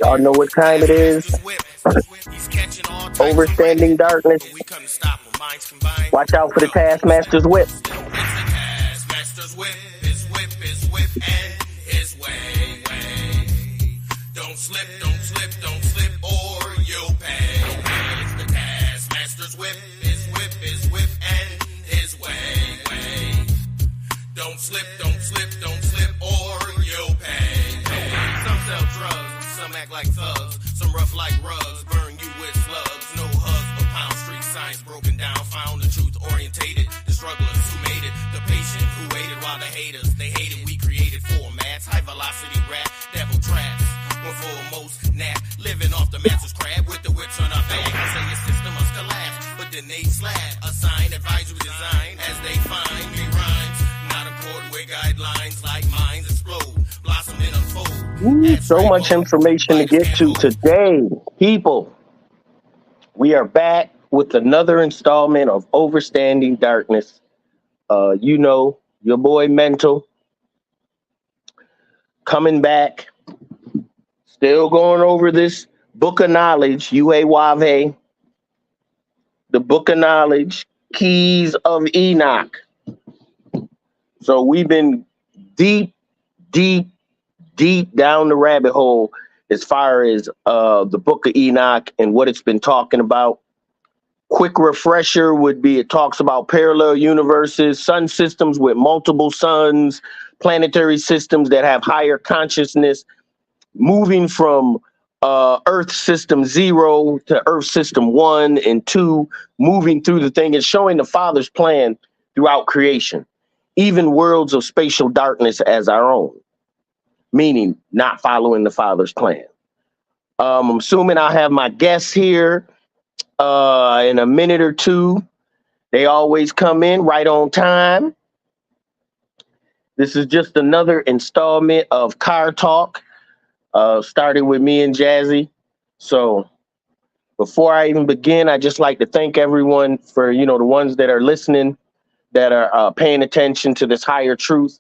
Y'all know what time it is. Overstanding Darkness. Watch out for the Taskmaster's whip. Don't slip, or you'll pay. It's the Taskmaster's whip, his whip, and his way. Don't slip, or you'll pay. Some sell drugs, some act like thugs, some rough like rugs, burn you with slugs. No hugs, but pound street signs broken down, found the truth orientated. The strugglers who made it, the patient who waited while the haters, they hated. We created formats, high velocity rap, devil traps. One foremost nap, living off the master's crab with the whips on our back. I say your system must collapse, but then they slap. Assign advisory design as they find me rhymes. Not accord with guidelines like minds explode, blossom and unfold. So much information to get to today, people. We are back with another installment of Overstanding Darkness. You know, your boy Mental coming back. Still going over this book of knowledge, UAWAVE, the book of knowledge, Keys of Enoch. So we've been deep down the rabbit hole as far as the book of Enoch and what it's been talking about. Quick refresher would be it talks about parallel universes, sun systems with multiple suns, planetary systems that have higher consciousness, moving from Earth system 0 to Earth system 1 and 2, moving through the thing and showing the Father's plan throughout creation, even worlds of spatial darkness as our own, meaning not following the Father's plan. I'm assuming I'll have my guests here in a minute or two. They always come in right on time. This is just another installment of Car Talk. Started with me and Jazzy. So before I even begin, I just like to thank everyone for, the ones that are listening, that are paying attention to this higher truth.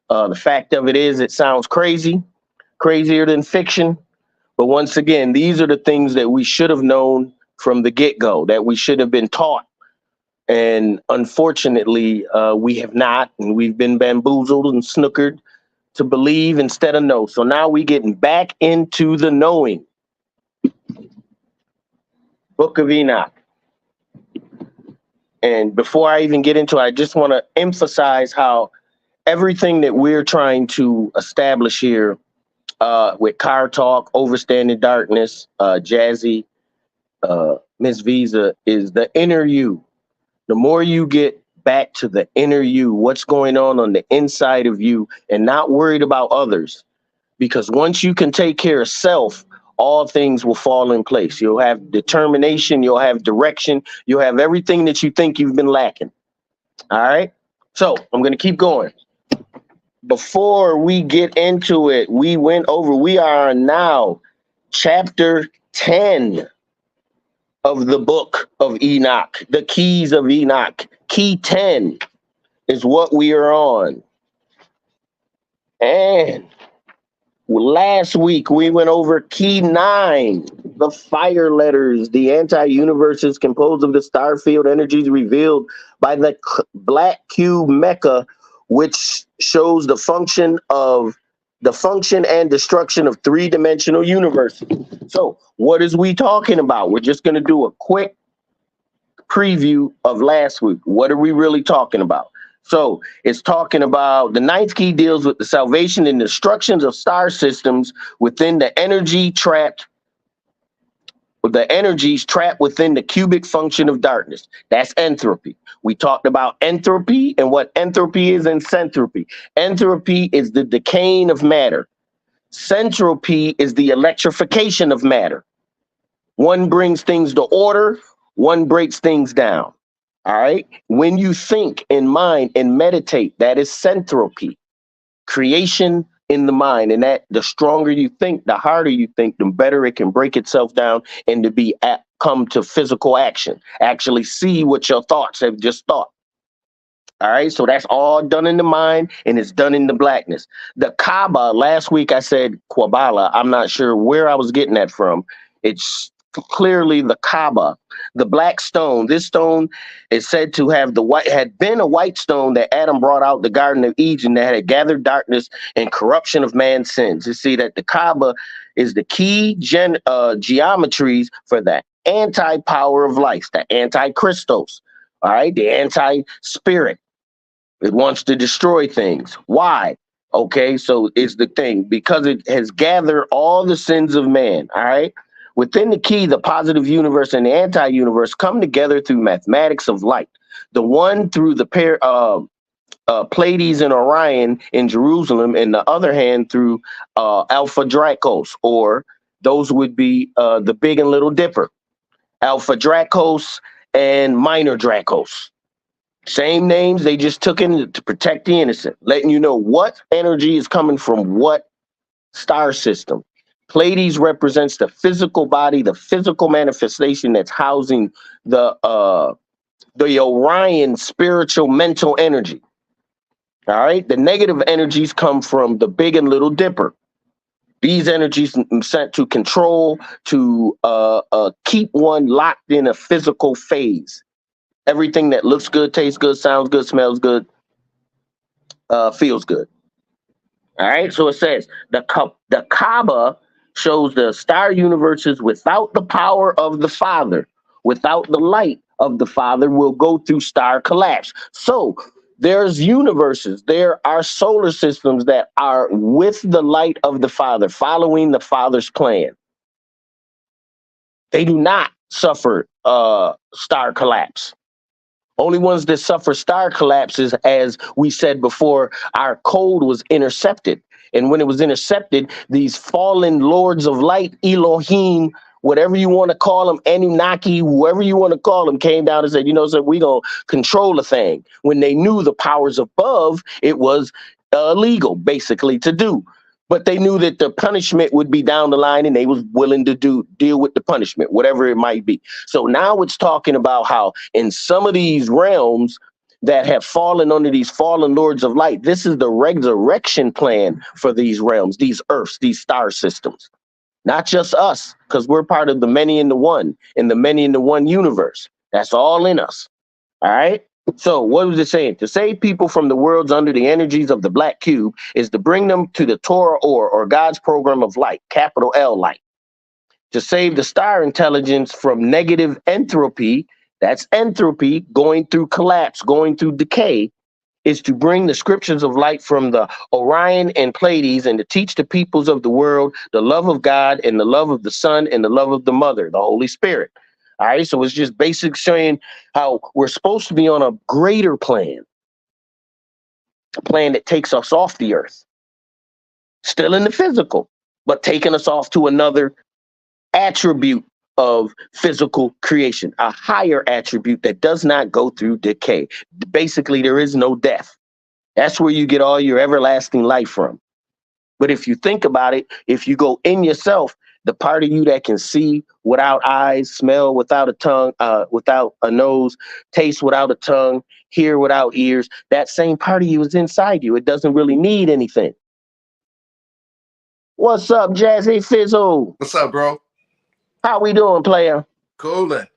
The fact of it is, it sounds crazy, crazier than fiction. But once again, these are the things that we should have known from the get-go, that we should have been taught. And unfortunately, we have not, and we've been bamboozled and snookered to believe instead of know. So now we getting back into the knowing. Book of Enoch. And before I even get into it, I just want to emphasize how everything that we're trying to establish here with Car Talk, Overstanding Darkness, Jazzy, Miss Visa, is the inner you. The more you get back to the inner you, what's going on the inside of you, and not worried about others. Because once you can take care of self, all things will fall in place. You'll have determination, you'll have direction, you'll have everything that you think you've been lacking. All right. So I'm going to keep going. Before we get into it, we are now chapter 10 of the book of Enoch, the Keys of Enoch. Key 10 is what we are on. And last week we went over key 9, the fire letters, the anti-universes composed of the star field energies revealed by the black cube mecha, which shows the function and destruction of 3-dimensional universes. So what is we talking about? We're just going to do a quick preview of last week. What are we really talking about? So it's talking about the 9th key deals with the salvation and destructions of star systems within the energies trapped within the cubic function of darkness. That's entropy. We talked about entropy and what entropy is and centropy. Entropy is the decaying of matter. Centropy is the electrification of matter. One brings things to order, one breaks things down. All right. When you think in mind and meditate, that is centropy, creation in the mind. And that the stronger you think, the harder you think, the better it can break itself down and to come to physical action. Actually see what your thoughts have just thought. All right, so that's all done in the mind and it's done in the blackness. The Kaaba, last week I said Quabala. I'm not sure where I was getting that from. It's clearly the Kaaba, the black stone. This stone is said to have had been a white stone that Adam brought out the Garden of Eden that had gathered darkness and corruption of man's sins. You see that the Kaaba is the key geometries for the anti-power of life, the anti-Christos. All right, the anti-spirit. It wants to destroy things. Why? Okay, so it's the thing because it has gathered all the sins of man. All right. Within the key, the positive universe and the anti-universe come together through mathematics of light. The one through the Pleiades and Orion in Jerusalem, and the other hand through Alpha Dracos, or those would be the Big and Little Dipper, Alpha Dracos and Minor Dracos. Same names, they just took in to protect the innocent, letting you know what energy is coming from what star system. Pleiades represents the physical body, the physical manifestation that's housing the Orion spiritual mental energy. All right, the negative energies come from the Big and Little Dipper. These energies are sent to control, to keep one locked in a physical phase. Everything that looks good, tastes good, sounds good, smells good, feels good. All right. So it says the Kaaba shows the star universes without the power of the Father, without the light of the Father, will go through star collapse. So there's universes, there are solar systems that are with the light of the Father, following the Father's plan. They do not suffer star collapse. Only ones that suffer star collapses, as we said before, our code was intercepted. And when it was intercepted, these fallen lords of light, Elohim, whatever you want to call them, Anunnaki, whoever you want to call them, came down and said, you know, so we're going to control the thing. When they knew the powers above, it was illegal, basically, to do. But they knew that the punishment would be down the line, and they was willing to deal with the punishment, whatever it might be. So now it's talking about how in some of these realms that have fallen under these fallen lords of light, this is the resurrection plan for these realms, these earths, these star systems. Not just us, because we're part of the many in the one universe. That's all in us. All right. So what was it saying? To save people from the worlds under the energies of the black cube is to bring them to the Torah or God's program of light, capital L light. To save the star intelligence from negative entropy, that's entropy going through collapse, going through decay, is to bring the scriptures of light from the Orion and Pleiades and to teach the peoples of the world the love of God and the love of the Son and the love of the Mother, the Holy Spirit. All right, so it's just basic showing how we're supposed to be on a greater plan, a plan that takes us off the earth, still in the physical, but taking us off to another attribute of physical creation, a higher attribute that does not go through decay. Basically, there is no death. That's where you get all your everlasting life from. But if you think about it, if you go in yourself, the part of you that can see without eyes, smell without a tongue, without a nose, taste without a tongue, hear without ears, that same part of you is inside you. It doesn't really need anything. What's up, Jazzy Fizzle? What's up, bro? How we doing, player? Coolin'.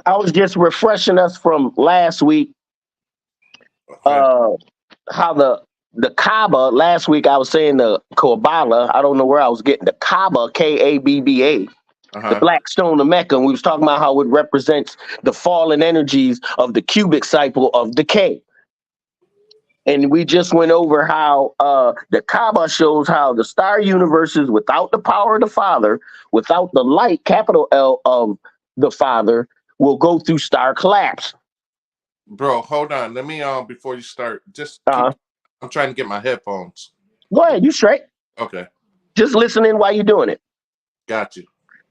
I was just refreshing us from last week. Okay. How the Kaaba, last week I was saying the Kabbalah, I don't know where I was getting the Kaaba, Kabba, the black stone of Mecca, and we was talking about how it represents the fallen energies of the cubic cycle of decay. And we just went over how the Kaaba shows how the star universes, without the power of the Father, without the light, capital L, of the Father, will go through star collapse. Bro, hold on. Let me before you start, I'm trying to get my headphones. Go ahead, you straight. Okay. Just listening while you're doing it. Got you.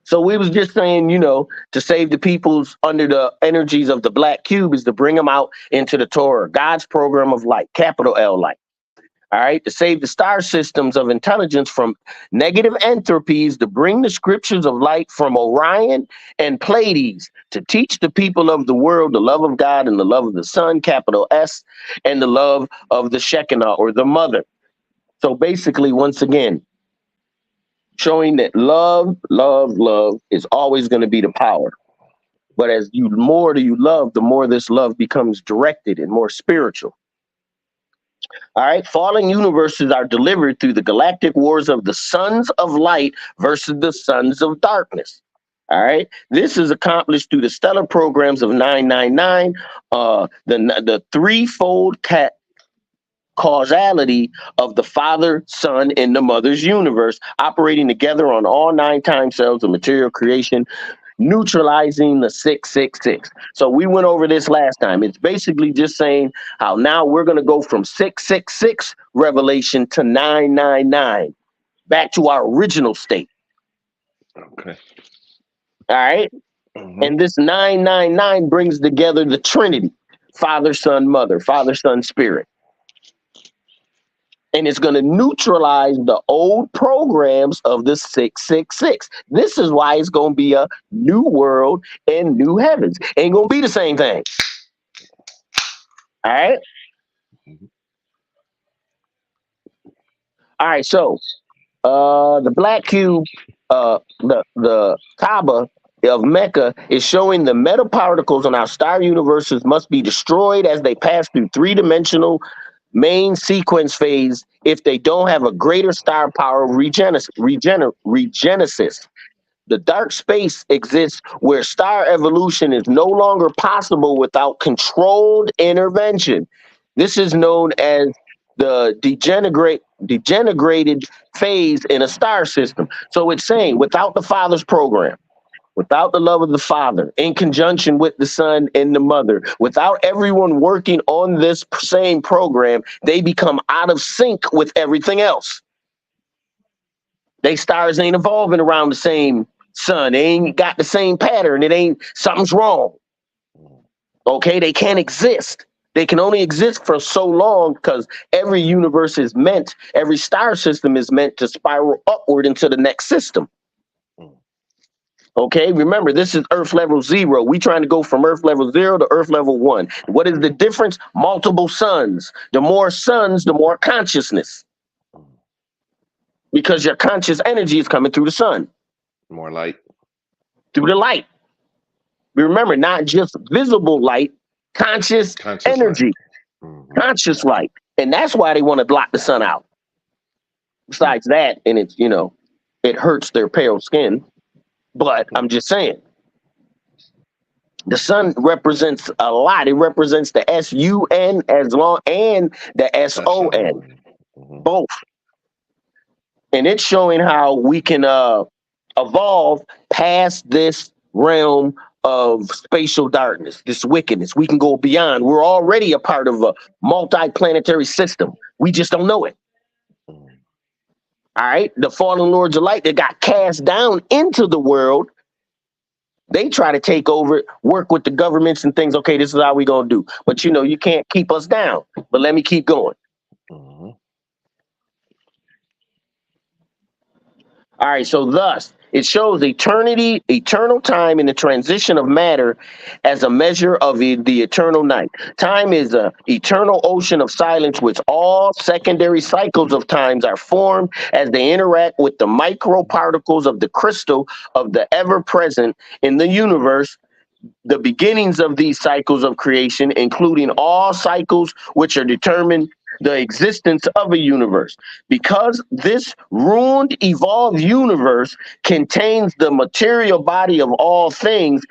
So we was just saying, you know, to save the peoples under the energies of the black cube is to bring them out into the Torah, God's program of light, capital L light. All right, to save the star systems of intelligence from negative entropies, to bring the scriptures of light from Orion and Pleiades, to teach the people of the world the love of God and the love of the Son, capital S, and the love of the Shekinah or the Mother. So basically, once again, showing that love is always going to be the power. But as you more do you love, the more this love becomes directed and more spiritual. All right, fallen universes are delivered through the galactic wars of the sons of light versus the sons of darkness. All right, this is accomplished through the stellar programs of 999, the threefold causality of the Father, Son, and the Mother's universe, operating together on all 9 time cells of material creation, neutralizing the 666. So we went over this last time. It's basically just saying how now we're going to go from 666 revelation to 999, back to our original state. Okay. All right. Mm-hmm. And this 999 brings together the Trinity, Father, Son, Mother, Father, Son, Spirit. And it's going to neutralize the old programs of the 666. This is why it's going to be a new world and new heavens. Ain't going to be the same thing. All right. All right. So the black cube, the Kaaba of Mecca is showing the meta particles on our star universes must be destroyed as they pass through 3-dimensional main sequence phase if they don't have a greater star power regenesis. The dark space exists where star evolution is no longer possible without controlled intervention. This is known as the degenerated phase in a star system. So it's saying without the Father's program, without the love of the Father, in conjunction with the Son and the Mother, without everyone working on this same program, they become out of sync with everything else. They stars ain't evolving around the same sun. They ain't got the same pattern. Something's wrong. Okay, they can't exist. They can only exist for so long because every universe is meant, every star system is meant to spiral upward into the next system. Okay, remember, this is Earth level 0. We trying to go from Earth level 0 to Earth level 1. What is the difference? Multiple suns. The more suns, the more consciousness. Because your conscious energy is coming through the sun. More light. Through the light. Remember, not just visible light, conscious energy. Mm-hmm. Conscious light. And that's why they want to block the sun out. Besides that, and it's, it hurts their pale skin. But I'm just saying, the sun represents a lot. It represents the SUN and the SON, Mm-hmm. both. And it's showing how we can evolve past this realm of spatial darkness, this wickedness. We can go beyond. We're already a part of a multi-planetary system. We just don't know it. All right, the fallen lords of light that got cast down into the world, they try to take over it, work with the governments and things. Okay, this is how we gonna do. But you can't keep us down. But let me keep going. Mm-hmm. All right, so thus it shows eternal time in the transition of matter as a measure of the eternal night. Time is an eternal ocean of silence, which all secondary cycles of times are formed as they interact with the microparticles of the crystal of the ever-present in the universe. The beginnings of these cycles of creation, including all cycles which are determined the existence of a universe. Because this ruined, evolved universe contains the material body of all things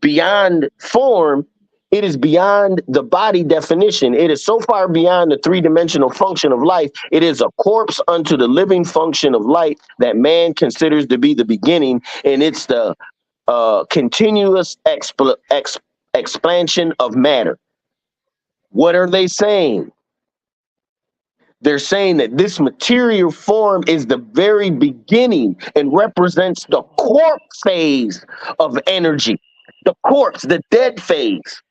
beyond form, it is beyond the body definition. It is so far beyond the 3-dimensional function of life. It is a corpse unto the living function of light that man considers to be the beginning, and it's the continuous expansion of matter. What are they saying? They're saying that this material form is the very beginning and represents the corpse phase of energy. The corpse, the dead phase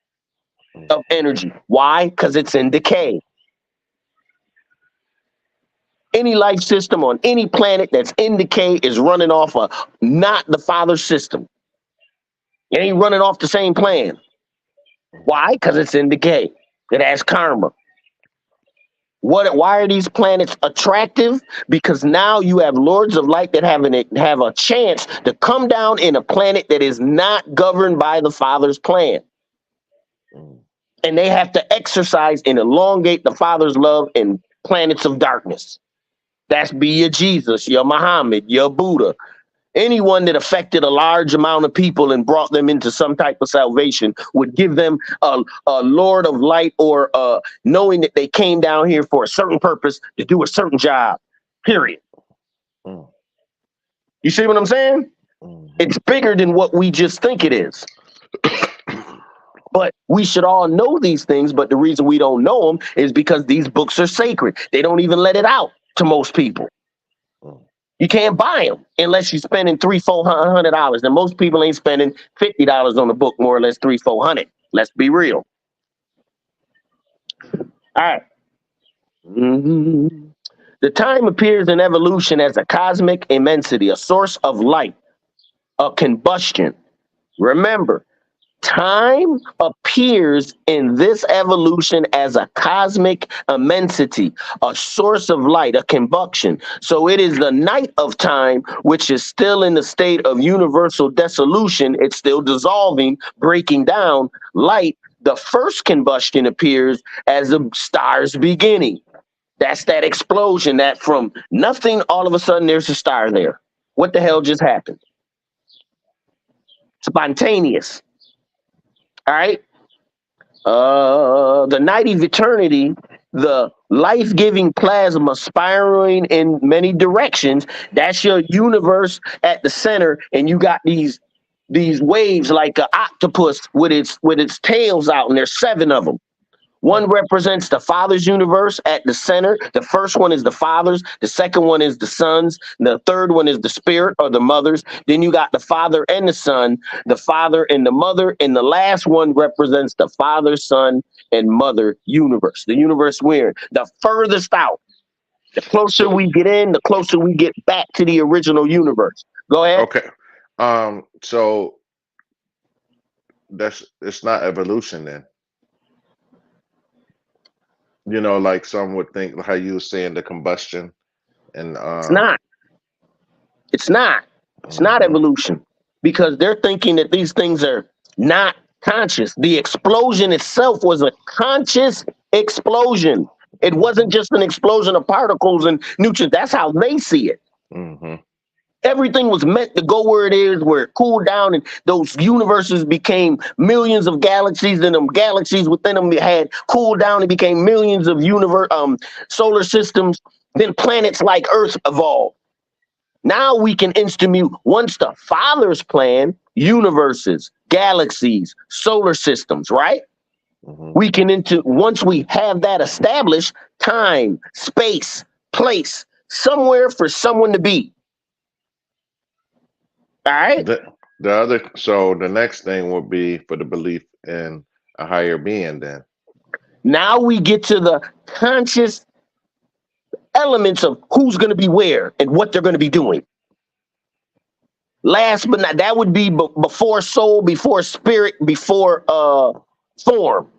of energy. Why? Because it's in decay. Any life system on any planet that's in decay is running off a not the father's system. It ain't running off the same plan. Why? Because it's in decay. It has karma. Why are these planets attractive? Because now you have lords of light that have a chance to come down in a planet that is not governed by the father's plan. And they have to exercise and elongate the father's love in planets of darkness. That's be your Jesus, your Muhammad, your Buddha. Anyone that affected a large amount of people and brought them into some type of salvation would give them a Lord of Light, or knowing that they came down here for a certain purpose to do a certain job, period. You see what I'm saying? It's bigger than what we just think it is. But we should all know these things, but the reason we don't know them is because these books are sacred. They don't even let it out to most people. You can't buy them unless you're spending $300-$400. And most people ain't spending $50 on a book, more or less $300-$400. Let's be real. All right. The time appears in evolution as a cosmic immensity, a source of light, a combustion. Remember, time appears in this evolution as a cosmic immensity, a source of light, a combustion. So it is the night of time, which is still in the state of universal dissolution. It's still dissolving, breaking down. Light, the first combustion, appears as a star's beginning. That's that explosion, that from nothing, all of a sudden there's a star there. What the hell just happened? Spontaneous. All right. The night of eternity, the life-giving plasma spiraling in many directions. That's your universe at the center, and you got these waves like an octopus with its tails out, and there's 7 of them. One represents the Father's universe at the center. The first one is the Father's. The second one is the Son's. The third one is the Spirit or the Mother's. Then you got the Father and the Son, the Father and the Mother. And the last one represents the Father, Son, and Mother universe. The universe we're in. The furthest out. The closer we get in, the closer we get back to the original universe. Go ahead. Okay. So it's not evolution then. You know, like some would think, how you were saying, the combustion, and It's not. It's not. It's not evolution, because they're thinking that these things are not conscious. The explosion itself was a conscious explosion. It wasn't just an explosion of particles and neutrons. That's how they see it. Everything was meant to go where it is, where it cooled down, and those universes became millions of galaxies, and them galaxies within them had cooled down and became millions of solar systems. Then planets like Earth evolved. Now we can institute, once the Father's plan, universes, galaxies, solar systems, right? We can once we have that established, time, space, place, somewhere for someone to be. All right. So the next thing would be for the belief in a higher being. Then now we get to the conscious elements of who's going to be where and what they're going to be doing. Last but not, that would be before soul, before spirit, before form.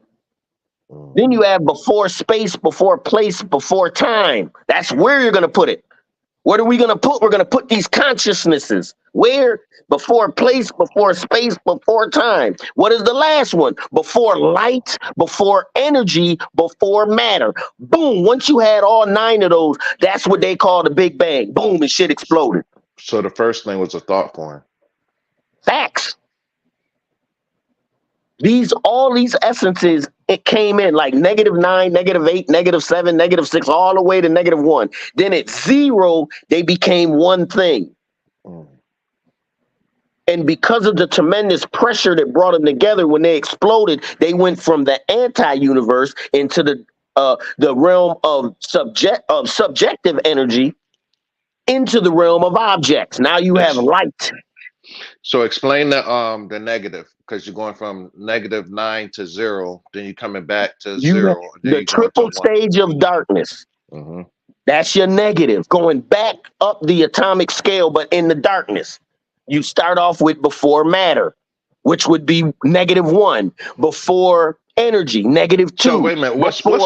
Then you have before space, before place, before time. That's where you're going to put it. What are we going to put? We're going to put these consciousnesses. Where? Before place, before space, before time. What is the last one? Before light, before energy, before matter. Boom. Once you had all 9 of those, that's what they call the Big Bang. Boom, and shit exploded. So the first thing was a thought form. Facts. All these essences, it came in like -9, -8, -7, -6, all the way to -1. Then at 0, they became one thing. And because of the tremendous pressure that brought them together, when they exploded, they went from the anti-universe into the realm of subjective energy into the realm of objects. Now you have light. So explain the negative, because you're going from -9 to 0, then you're coming back to 0. The triple stage of darkness. That's your negative. Going back up the atomic scale, but in the darkness. You start off with before matter, which would be -1. Before energy, -2. So wait a minute. Before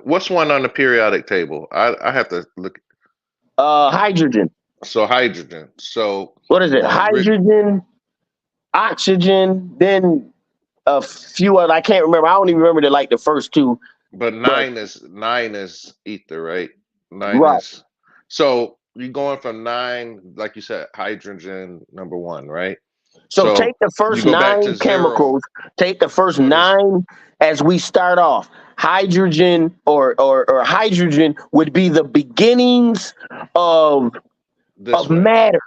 What's one on the periodic table? I have to look. hydrogen. So hydrogen. So What is it? uh, re- Hydrogen, oxygen, then a few other. I can't remember. I don't even remember the first two. but But nine is ether, right? Nine right. is so you're going from nine, like you said, hydrogen number one, right? So take So the you first go back to nine zero. chemicals. Take the first So this nine as we start off. Hydrogen or hydrogen would be the beginnings of this way, matter,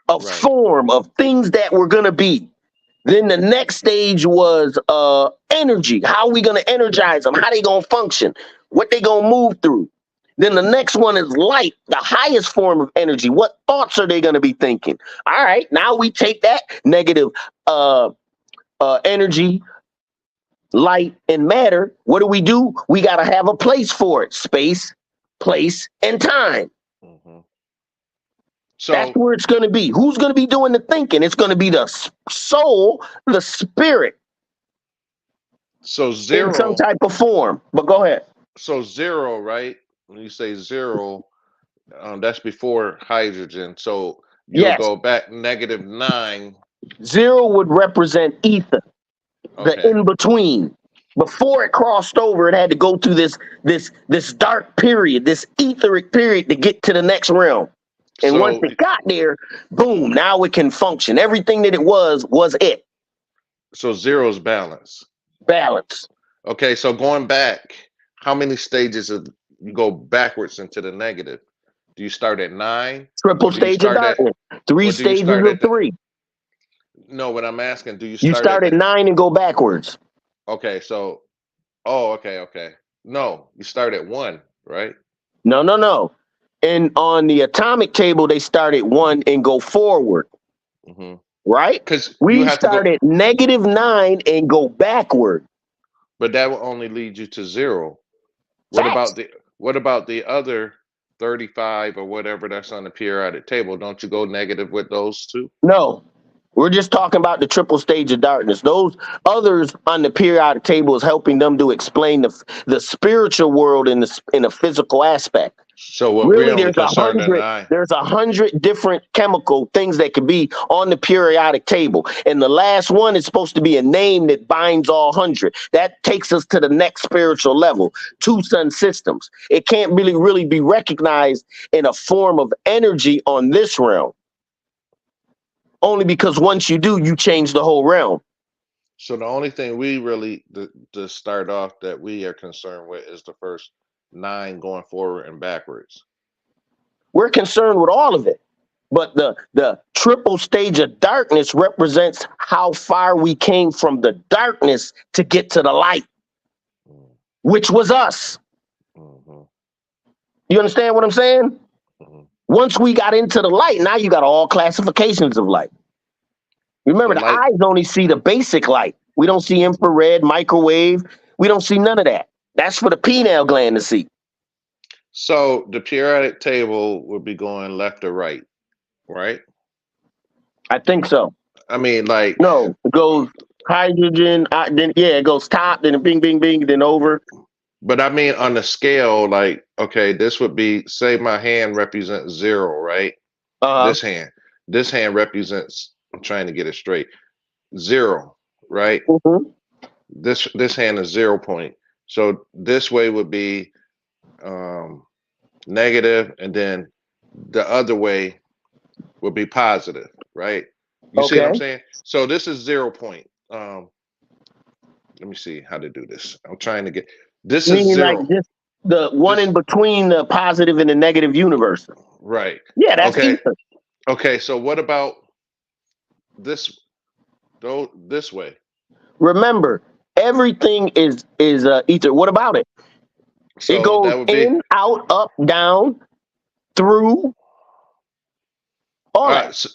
of right? form, of things that were gonna be. Then the next stage was energy. How are we gonna energize them? How they gonna function? What they gonna move through? Then the next one is light, the highest form of energy. What thoughts are they gonna be thinking? All right, now we take that negative uh, energy, light, and matter. What do? We gotta have a place for it: space, place, and time. hmm That's So where it's going to be. Who's going to be doing the thinking? It's going to be the soul, the spirit, so in some zero. type of form. But go ahead. So zero, right? When you say zero, that's before hydrogen. So you'll Yes, go back -9. 0 would represent ether, the Okay. in between. Before it crossed over, it had to go through this dark period, this etheric period to get to the next realm. And once So it got there, boom, now it can function. Everything that it was it. zero is balance. Balance. Okay, so going back, how many stages of you go backwards into the negative? Do you start at nine, Triple or do you stage of start at, darkness. Three or do you stages start of at the? three. No, what I'm asking, do you You start at start at the? 9 and go backwards. Okay, so oh, okay. No, you start at one, right? No, no, no. And on the atomic table, they start at 1 and go forward, Mm-hmm. right? Because you We have to start go, at -9 and go backward. but that will only lead you to zero. What Facts. about the other 35 or whatever that's on the periodic table? Don't you go negative with those two? No, we're just talking about the triple stage of darkness. Those others on the periodic table is helping them to explain the spiritual world in the physical aspect. So what we're Really, only concerned in nine. there's 100 different chemical things that could be on the periodic table, and the last one is supposed to be a name that binds all 100. That takes us to the next spiritual level, two sun systems. It can't really be recognized in a form of energy on this realm, only because once you do, you change the whole realm. So the only thing we really to start off that we are concerned with is the first nine going forward and backwards. We're concerned with all of it. But the triple stage of darkness represents how far we came from the darkness to get to the light, which was us. Mm-hmm. You understand what I'm saying? Mm-hmm. Once we got into the light, now you got all classifications of light. The Remember, the light. eyes only see the basic light. We don't see infrared, microwave. We don't see none of that. That's for the pineal gland to see. So the periodic table would be going left or right, right? I think so. I mean, like, No, it goes hydrogen, then yeah, it goes top, then bing, bing, bing, then over. but I mean on the scale, like, okay, this would be, say my hand represents zero, right? Uh huh. This hand, this hand represents. I'm trying to get it straight. Zero, right? Mm-hmm. This hand is 0 point. So this way would be um, negative, and then the other way would be positive, right? You see what Okay. I'm saying? So this is 0 point. Let me see how to do this. I'm trying to get. This is Meaning like zero. just the one This in between the positive and the negative universe. right. Yeah, that's Okay. ether. Okay. So what about this? Though this way. Remember, everything is ether. What about it? It So goes that would be. in, out, up, down, through, all that. So,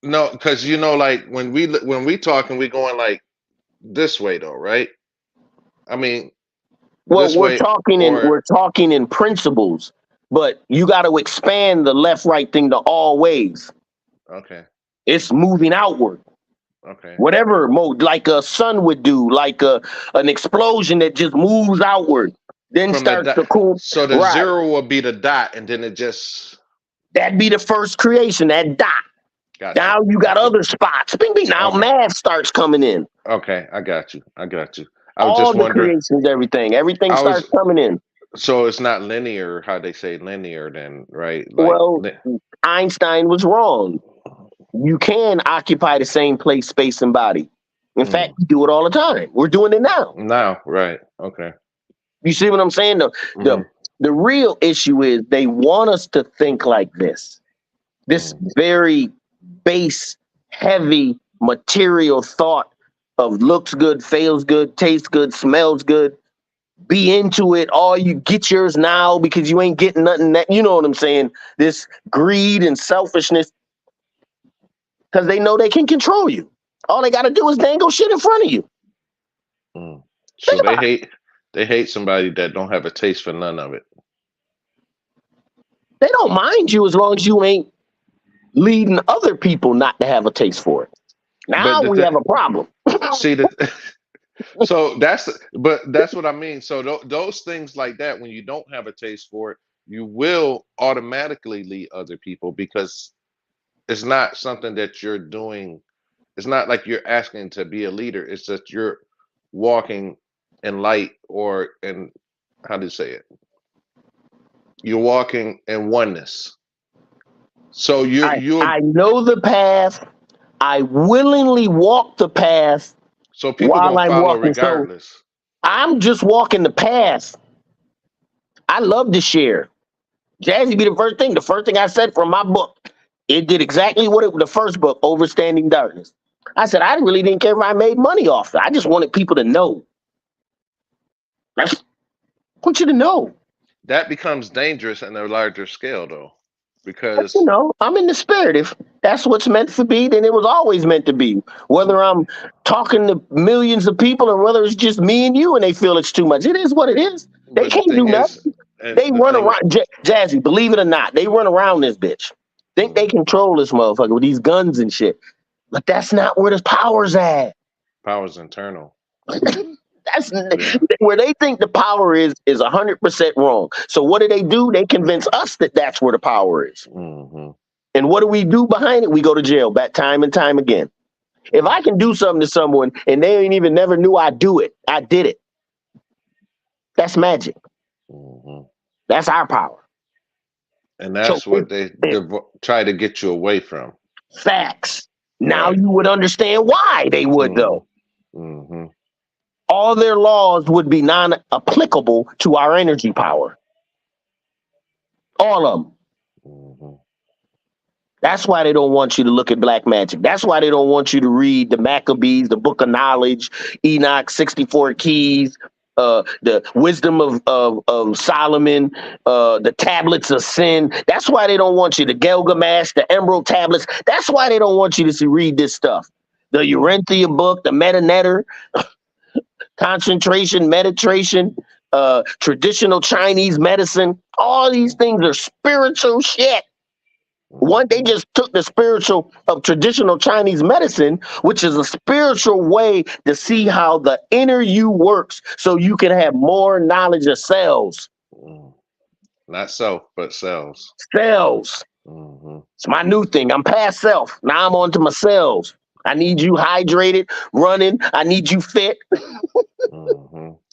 no, because like when we talking, we going like this way though, right? I mean, Well, this way, we're or talking in principles. but you got to expand the left right thing to always. Okay. It's moving outward. Okay. Whatever mode, like a sun would do, like an explosion that just moves outward, then From the starts to dot. cool. So the Right. zero will be the dot, and then it just That'd be the first creation, that dot. got you. Now you got other spots. Bing, bing. Now Okay. math starts coming in. Okay, I got you. I got you. I was All just the wondering. creations, everything I starts was coming in. so it's not linear. How they say linear, then, right? Like, Well, Einstein was wrong. You can occupy the same place, space, and body. In fact, we do it all the time. We're doing it now. now, right? Okay. You see what I'm saying? Mhm. The real issue is they want us to think like this very base, heavy, material thought of looks good, feels good, tastes good, smells good. Be into it. All you get yours now because you ain't getting nothing. That you know what I'm saying? This greed and selfishness, because they know they can control you. All they got to do is dangle shit in front of you. So they hate somebody that don't have a taste for none of it. They don't mind you as long as you ain't leading other people not to have a taste for it. Now we have a problem. See the so that's what I mean. So those things like that, when you don't have a taste for it, you will automatically lead other people because it's not something that you're doing. It's not like you're asking to be a leader. It's that you're walking in light, or in, how do you say it? You're walking in oneness. So I know the path. I willingly walk the path so people while gonna I'm follow walking. So regardless. I'm just walking the path. I love to share. Jazzy be the first thing. The first thing I said from my book, it did exactly what the first book, Overstanding Darkness. I said I really didn't care if I made money off it. I just wanted people to know. I want you to know. That becomes dangerous in a larger scale, though, But, because I'm in the spirit. If that's what's meant to be, then it was always meant to be. Whether I'm talking to millions of people or whether it's just me and you and they feel it's too much, it is what it is. They but the can't do thing is, nothing. and They the run thing, around. Jazzy, believe it or not, they run around this bitch. Think they control this motherfucker with these guns and shit. But that's not where the power's at. power's internal. That's Yeah. where they think the power is 100% wrong. So what do? They convince us that that's where the power is. hmm And what do we do behind it? We go to jail back time and time again. If I can do something to someone and they ain't even never knew I do it, I did it. That's magic. hmm That's our power. And that's what they try to get you away from. Facts. Now Right. you would understand why they would, though. hmm All their laws would be non-applicable to our energy power. All of them. hmm That's why they don't want you to look at black magic. That's why they don't want you to read the Maccabees, the Book of Knowledge, Enoch, 64 Keys, the Wisdom of Solomon, the Tablets of Sin. That's why they don't want you to Gilgamesh, the Emerald Tablets. That's why they don't want you to read this stuff. The Urantia book, the Meta Netter, concentration, meditation, traditional Chinese medicine. All these things are spiritual shit. One, they just took the spiritual of traditional Chinese medicine, which is a spiritual way to see how the inner you works so you can have more knowledge of cells. Not self, but cells. Cells. It's my new thing. I'm past self. Now I'm on to my cells. I need you hydrated, running. I need you fit.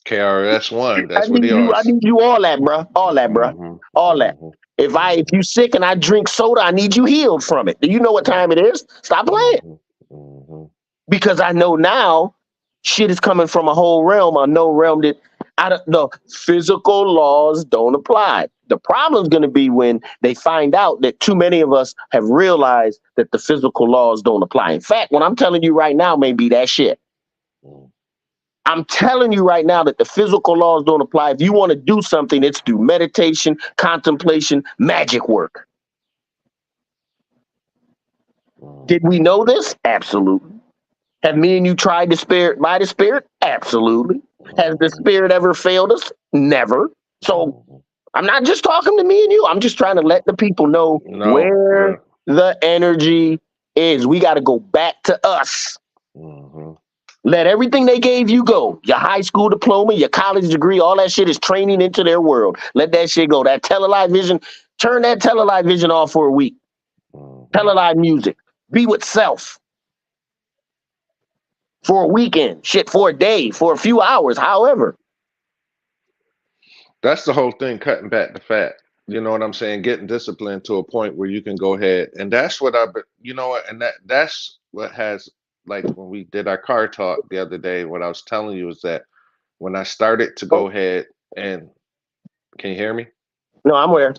KRS-One, that's what he I is. need you all that, bro. All that, bro. All that. If you sick and I drink soda, I need you healed from it. Do you know what time it is? Stop playing. Because I know now shit is coming from a whole realm, a no realm that the physical laws don't apply. The problem's going to be when they find out that too many of us have realized that the physical laws don't apply. In fact, what I'm telling you right now may be that shit. I'm telling you right now that the physical laws don't apply. If you want to do something, it's through meditation, contemplation, magic work. Did we know this? Absolutely. Have me and you tried the spirit by the spirit? Absolutely. Has the spirit ever failed us? Never. So I'm not just talking to me and you. I'm just trying to let the people know No, yeah. where the energy is. We got to go back to us. Hmm. Let everything they gave you go. Your high school diploma, your college degree, all that shit is training into their world. Let that shit go. That telelive vision, turn that telelive vision off for a week. Hmm. Telelive music. Be with self for a weekend. Shit, for a day, for a few hours, however. That's the whole thing, cutting back the fat. You know what I'm saying? Getting disciplined to a point where you can go ahead. And that's what you know what, and that's what has, like when we did our car talk the other day, what I was telling you is that when I started to Oh, go ahead and, can you hear me? no, I'm aware.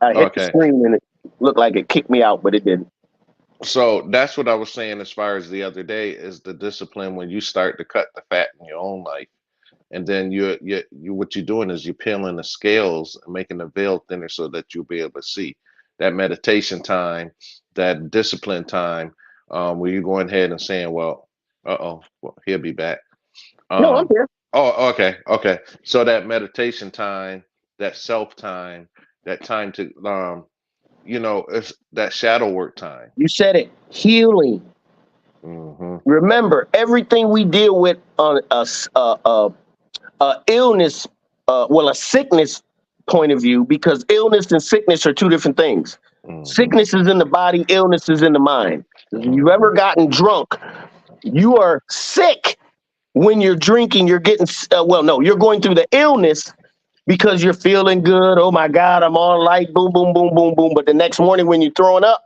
I hit the Okay. screen and it looked like it kicked me out, but it didn't. So that's what I was saying as far as the other day is the discipline when you start to cut the fat in your own life. And then you what you're doing is you're peeling the scales and making the veil thinner so that you'll be able to see that meditation time, that discipline time, where you're going ahead and saying, well, well, he'll be back. No, I'm Um, here. oh, okay, okay. So that meditation time, that self time, that time to, it's that shadow work time. You said it. Healing. Hmm. Remember, everything we deal with on a illness, well, a sickness point of view, because illness and sickness are two different things. Hmm. Sickness is in the body, illness is in the mind. If you've Hmm. ever gotten drunk, you are sick when you're drinking. You're getting, well, no, you're going through the illness because you're feeling good. Oh my God, I'm all light, boom, boom, boom, boom, boom. But the next morning when you're throwing up,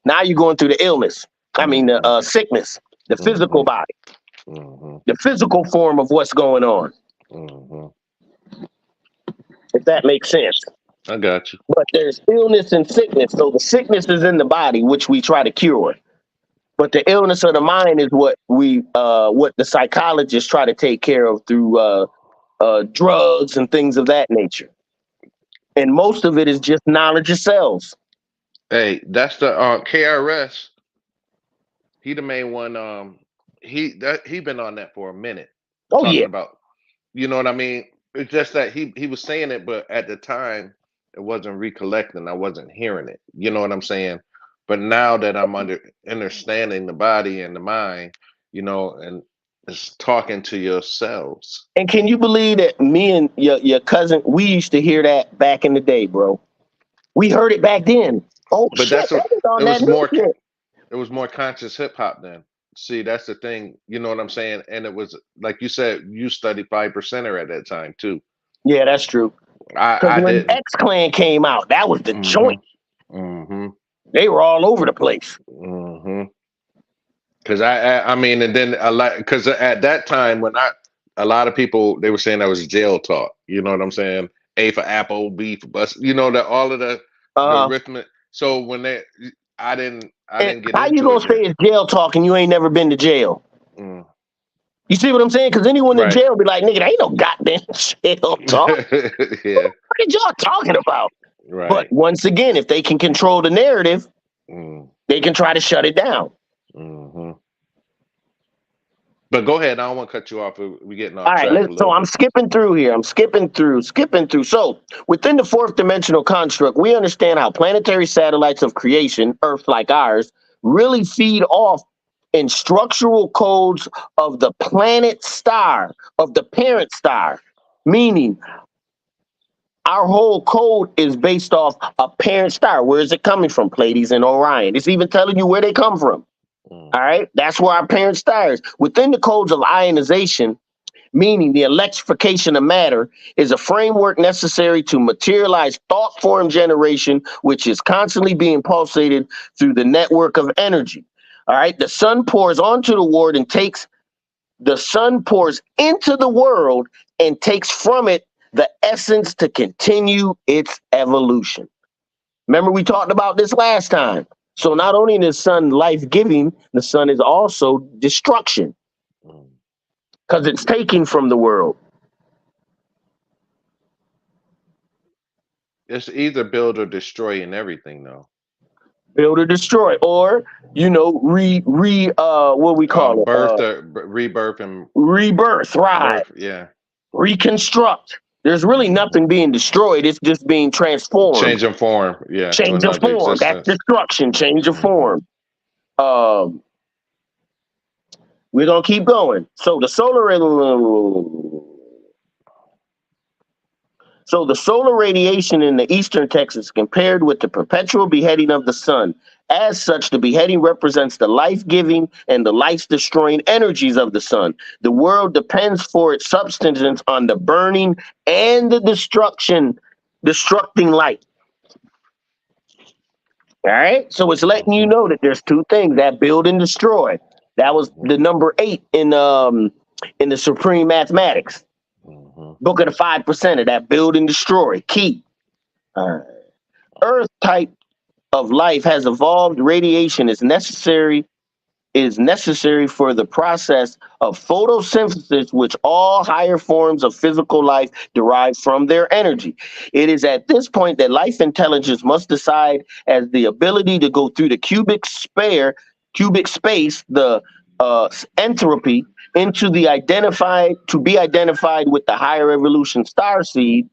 now you're going through the illness. I mean, the Hmm. sickness, the physical Hmm. body, Hmm. the physical form of what's going on, Hmm. if that makes sense. I got you. But there's illness and sickness. So the sickness is in the body, which we try to cure. But the illness of the mind is what the psychologists try to take care of through drugs and things of that nature. And most of it is just knowledge of selves. Hey, that's the KRS. He the main one. He been on that for a minute, Oh talking yeah. about. You know what I mean? It's just that he was saying it, but at the time it wasn't recollecting. I wasn't hearing it. You know what I'm saying? But now that I'm understanding the body and the mind, and it's talking to yourselves. And can you believe that me and your cousin, we used to hear that back in the day, bro? We heard it back then. Oh But shit, that's that what was it on that was new more. shit. It was more conscious hip hop then. See, that's the thing. You know what I'm saying? And it was like you said, you studied 5%er at that time too. Yeah, that's true. Because I when didn't. X Clan came out, that was the Hmm. joint. Hmm. They were all over the place. Hmm. Because I mean, and then a lot, because at that time when a lot of people, they were saying that was jail talk. You know what I'm saying? A for apple, B for bus. You know that all of the Uh, arithmetic. So when I and didn't get how you into gonna it say then. it's jail talk and you ain't never been to jail? Mm, You see what I'm saying? Because anyone in right. jail be like, nigga, there ain't no goddamn jail talk. Yeah. What are y'all talking about? But Right. once again, if they can control the narrative, Mm, they can try to shut it down. hmm. But go ahead. I don't want to cut you off. We're getting All off right, track a so little I'm bit. skipping through here. I'm skipping through. So within the fourth dimensional construct, we understand how planetary satellites of creation, Earth like ours, really feed off in structural codes of the planet star, of the parent star. Meaning our whole code is based off a parent star. Where is it coming from? Pleiades and Orion. It's even telling you where they come from. Mm, All right. That's where our parent star is. Within the codes of ionization, meaning the electrification of matter, is a framework necessary to materialize thought form generation, which is constantly being pulsated through the network of energy. All right. The sun pours into the world and takes from it the essence to continue its evolution. Remember, we talked about this last time. So not only is the sun life giving, the sun is also destruction mm. because it's taking from the world. It's either build or destroy in everything, though. Build or destroy, or what we call it, Birth or rebirth and rebirth, right? birth. Yeah. Reconstruct. There's really nothing being destroyed. It's just being transformed. Change in form, yeah, to Change of another form. That's existence. destruction. Change of Hmm. form. Um, we're gonna keep going. So the solar radiation in the eastern Texas compared with the perpetual beheading of the sun. As such, the beheading represents the life-giving and the life-destroying energies of the sun. The world depends for its substance on the burning and the destructing light. All right. So it's letting you Hmm. know that there's two things that build and destroy. That was Hmm. the number 8 in the Supreme Mathematics. Hmm. Book of the 5% of that build and destroy. Key. Earth type of life has evolved. Radiation is necessary for the process of photosynthesis, which all higher forms of physical life derive from their energy. It is at this point that life intelligence must decide as the ability to go through the cubic space, the entropy, into the identified with the higher evolution star seed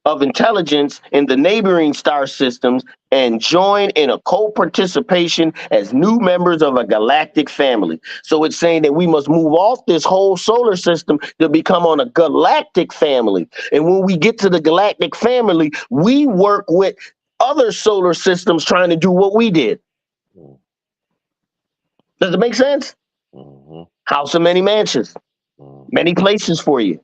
of intelligence in the neighboring star systems and join in a co-participation as new members of a galactic family. So it's saying that we must move off this whole solar system to become on a galactic family. And when we get to the galactic family, we work with other solar systems trying to do what we did. Does it make sense? Hmm. House of many mansions, many places for you,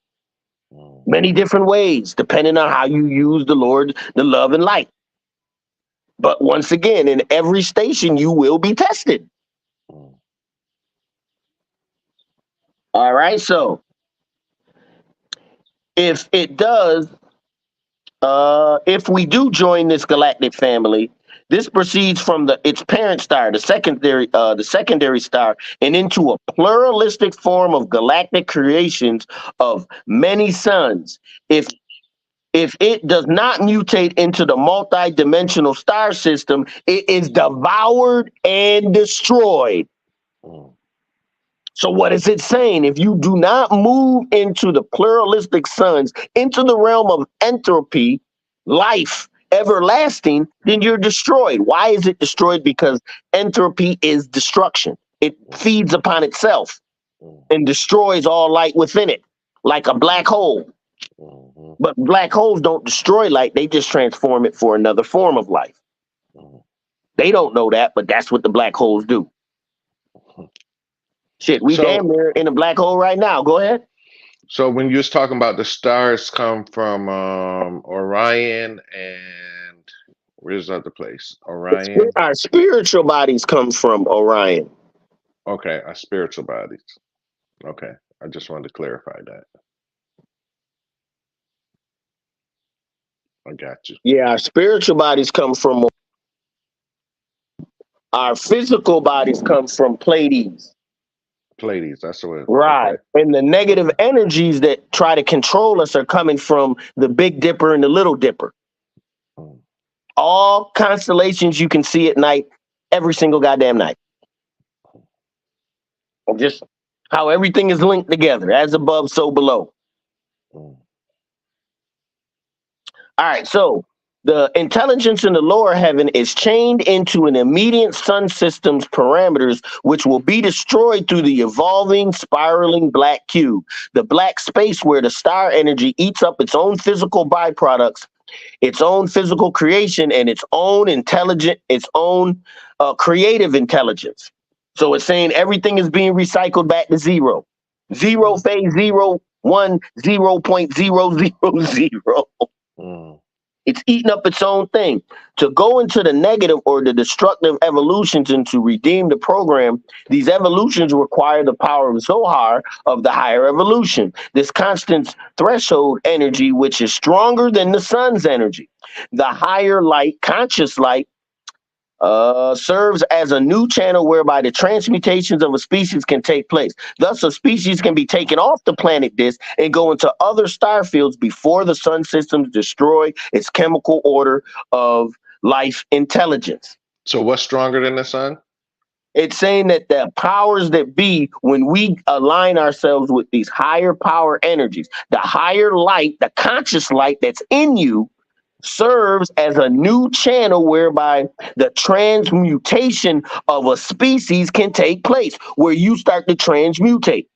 many different ways, depending on how you use the Lord, the love and light. But once again, in every station, you will be tested. All right. So if it does, if we do join this galactic family, this proceeds from its parent star, the secondary star, and into a pluralistic form of galactic creations of many suns. If it does not mutate into the multi-dimensional star system, it is devoured and destroyed. So what is it saying? If you do not move into the pluralistic suns, into the realm of entropy, life, everlasting, then you're destroyed. Why is it destroyed? Because entropy is destruction. It feeds upon itself and destroys all light within it, like a black hole. But black holes don't destroy light, they just transform it for another form of life. They don't know that, but that's what the black holes do. Shit, we damn So, near in a black hole right now. Go ahead. so when you was talking about the stars come from Orion and where's the other place? Orion. Our spiritual bodies come from Orion. Okay, our spiritual bodies. Okay, I just wanted to clarify that. I got you. Yeah, our spiritual bodies come from our physical bodies come from Pleiades. Pleiades. That's the word. Okay. Right. And the negative energies that try to control us are coming from the Big Dipper and the Little Dipper. Mm. All constellations you can see at night, every single goddamn night. Just how everything is linked together, as above, so below. Mm. All right, so the intelligence in the lower heaven is chained into an immediate sun system's parameters, which will be destroyed through the evolving, spiraling black cube, the black space where the star energy eats up its own physical byproducts, its own physical creation, and its own creative intelligence. So it's saying everything is being recycled back to zero. Zero phase 0, 1, 0.0000. Mm. It's eating up its own thing. To go into the negative or the destructive evolutions and to redeem the program, these evolutions require the power of Zohar of the higher evolution, this constant threshold energy, which is stronger than the sun's energy. The higher light, conscious light, serves as a new channel whereby the transmutations of a species can take place. Thus, a species can be taken off the planet disk and go into other star fields before the sun systems destroy its chemical order of life intelligence. So what's stronger than the sun? It's saying that the powers that be, when we align ourselves with these higher power energies, the higher light, the conscious light that's in you, serves as a new channel whereby the transmutation of a species can take place, where you start to transmutate.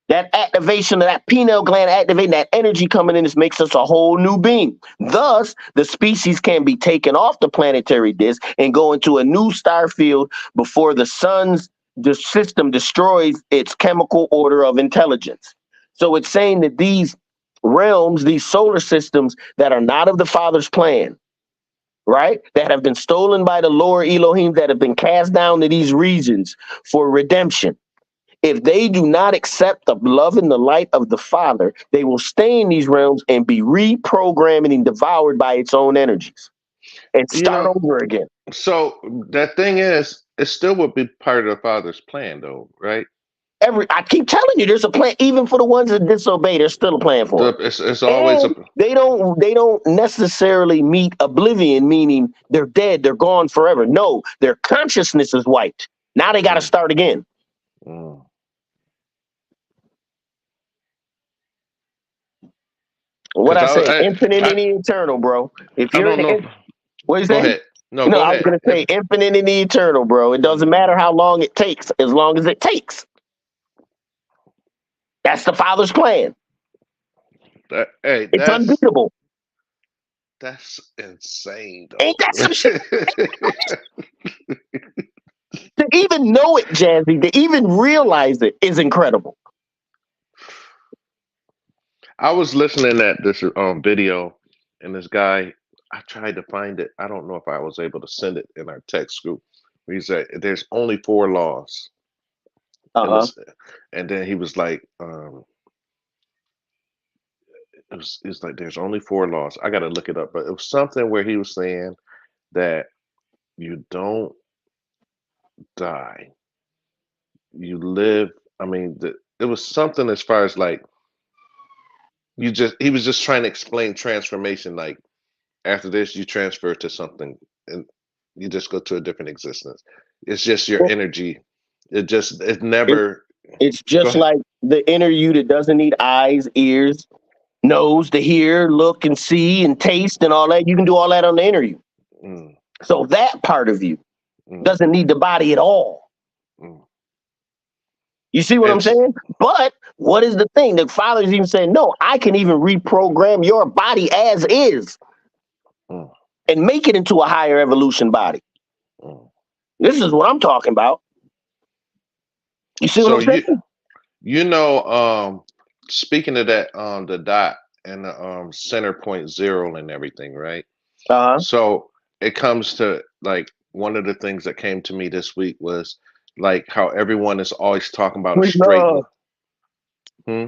That activation of that pineal gland activating that energy coming in, this makes us a whole new being. Thus, the species can be taken off the planetary disk and go into a new star field before the system destroys its chemical order of intelligence. So it's saying that these realms, these solar systems that are not of the Father's plan, right, that have been stolen by the lower Elohim, that have been cast down to these regions for redemption, if they do not accept the love and the light of the Father, they will stay in these realms and be reprogramming and devoured by its own energies and You start know, over again. so that thing is, it still would be part of the Father's plan, though, right? I keep telling you, there's a plan. Even for the ones that disobey, there's still a plan for them. It's always And a. they don't necessarily meet oblivion, meaning they're dead, they're gone forever. No, their consciousness is wiped. Now they got to start again. Mm. What I say, Because infinite and eternal, bro. If I you're don't in know. the, what you Go say? ahead. No, No, go I was ahead. gonna say infinite and eternal, bro. It doesn't matter how long it takes, as long as it takes. That's the Father's plan. Hey, It's unbeatable. that's insane, Ain't though. that some shit? To even know it, Jazzy, to even realize it is incredible. I was listening at this video, and this guy, I tried to find it. I don't know if I was able to send it in our text group. He said there's only 4 laws in Uh-huh. this, and then he was like, it's like there's only 4 laws. I got to look it up, but it was something where he was saying that you don't die, you live. I mean, it was something as far as like he was just trying to explain transformation. Like after this, you transfer to something, and you just go to a different existence. It's just your energy. It It, never. it's Go just ahead. like the inner you that doesn't need eyes, ears, nose to hear, look and see and taste and all that. You can do all that on the inner you. Mm, So that part of you mm, doesn't need the body at all. mm. You see what I'm And saying? But what is the thing? The Father's even saying, no, I can even reprogram your body as is mm, and make it into a higher evolution body. mm. This is what I'm talking about. You see what So I'm saying? speaking of that, the dot and the center point zero and everything, right? Uh-huh. So it comes to like one of the things that came to me this week was like how everyone is always talking about a Breathe straight love. line. Hmm?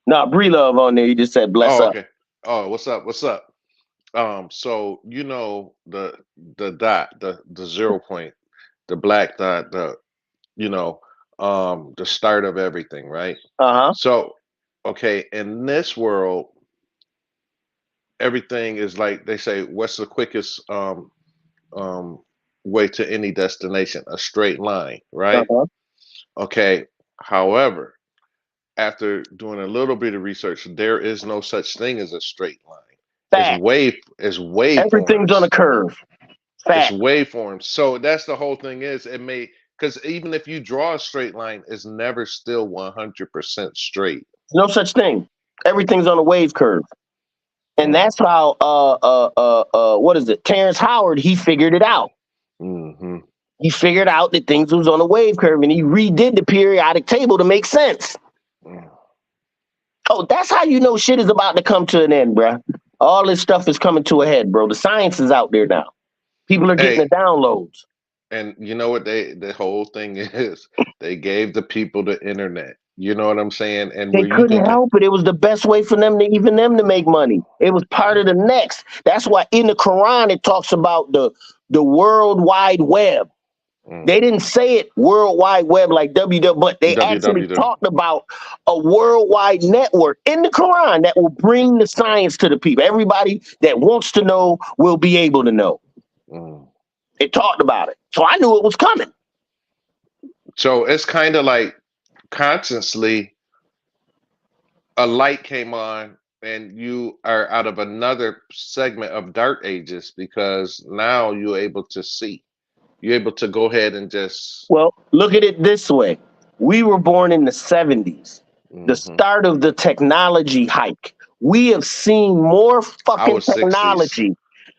Nah, breathe love on there. You just said bless Oh, up. okay. Oh, what's up? What's up? So the dot, the 0 point, the black dot, you know, the start of everything, right? Uh-huh. So, okay, in this world, everything is like they say, what's the quickest um way to any destination? A straight line, right? Uh-huh. Okay. However, after doing a little bit of research, there is no such thing as a straight line. Fact. It's Everything's on a waveforms. curve. It's Fact. waveforms. So that's the whole thing is it may because even if you draw a straight line, it's never still 100% straight. No such thing. Everything's on a wave curve. And Mm, that's how what is it? Terrence Howard, he figured it out. hmm He figured out that things was on a wave curve and he redid the periodic table to make sense. mm. Oh, that's how you know shit is about to come to an end, bruh. All this stuff is coming to a head, bro. The science is out there now. People are getting Hey, the downloads. and you know what the whole thing is? They gave the people the internet. You know what I'm saying? And They where you couldn't can help it. It was the best way for them to make money. It was part of the next. That's why in the Quran it talks about the World Wide Web. mm, They didn't say it World Wide Web like WW, but they actually www. talked about a worldwide network in the Quran that will bring the science to the people. Everybody that wants to know will be able to know. Mm. It talked about it. So I knew it was coming. So it's kind of like consciously a light came on and you are out of another segment of dark ages because now you're able to see. You're able to go ahead and just Well, look at it this way. We were born in the 70s, the hmm start of the technology hike. We have seen more I fucking was 60s. technology.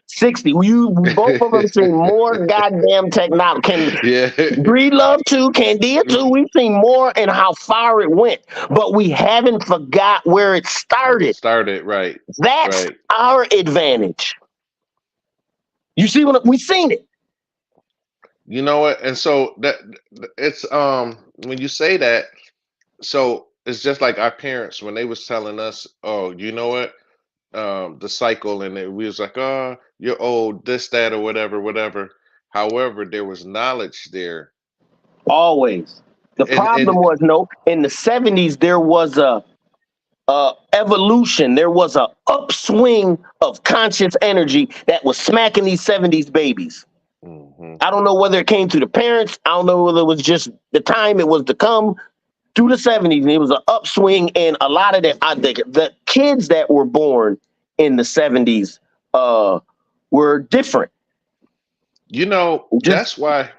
60. You both of them seen more goddamn technology. Can Yeah. Breed Love 2, Candida 2, we've seen more and how far it went. But we haven't forgot where it started. Started right. That's Right. our advantage. You see what we seen it. You know what? And so that it's when you say that, so it's just like our parents when they was telling us, oh, you know what? The cycle and we was like, oh, you're old, this, that, or whatever, whatever. However, there was knowledge there. Always. The problem And was no. In the 70s, there was a evolution. There was a upswing of conscious energy that was smacking these 70s babies. mhm. I don't know whether it came through the parents. I don't know whether it was just the time it was to come through the 70s. And it was an upswing, and a lot of the kids that were born in the 70s were different. You know, Just that's why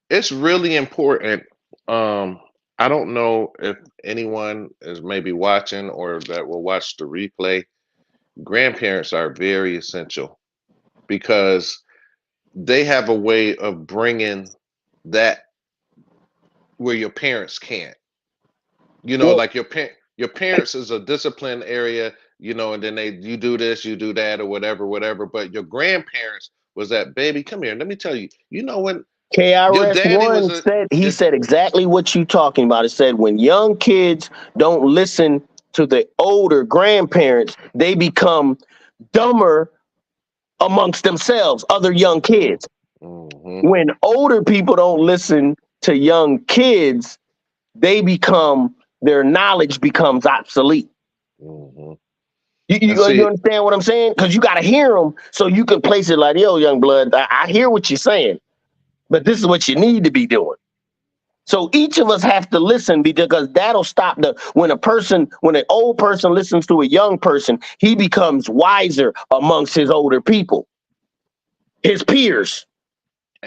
it's really important. Um, I don't know if anyone is maybe watching or that will watch the replay. Grandparents are very essential because they have a way of bringing that where your parents can't. You know, well, like your parents is a disciplined area, you know, and then you do this, you do that, or whatever, whatever. But your grandparents was that baby. Come here, let me tell you. You know when your KRS daddy was One a said he your said exactly what you talking about. It said when young kids don't listen to the older grandparents, they become dumber amongst themselves, other young hmm kids. hmm When older people don't listen to young kids, they become their knowledge becomes obsolete. hmm and You see, understand what I'm saying? Because you got to hear them so you can place it like, yo, young blood, I hear what you're saying, but this is what you need to be doing. So each of us have to listen because that'll stop when an old person listens to a young person, he becomes wiser amongst his older people, his peers.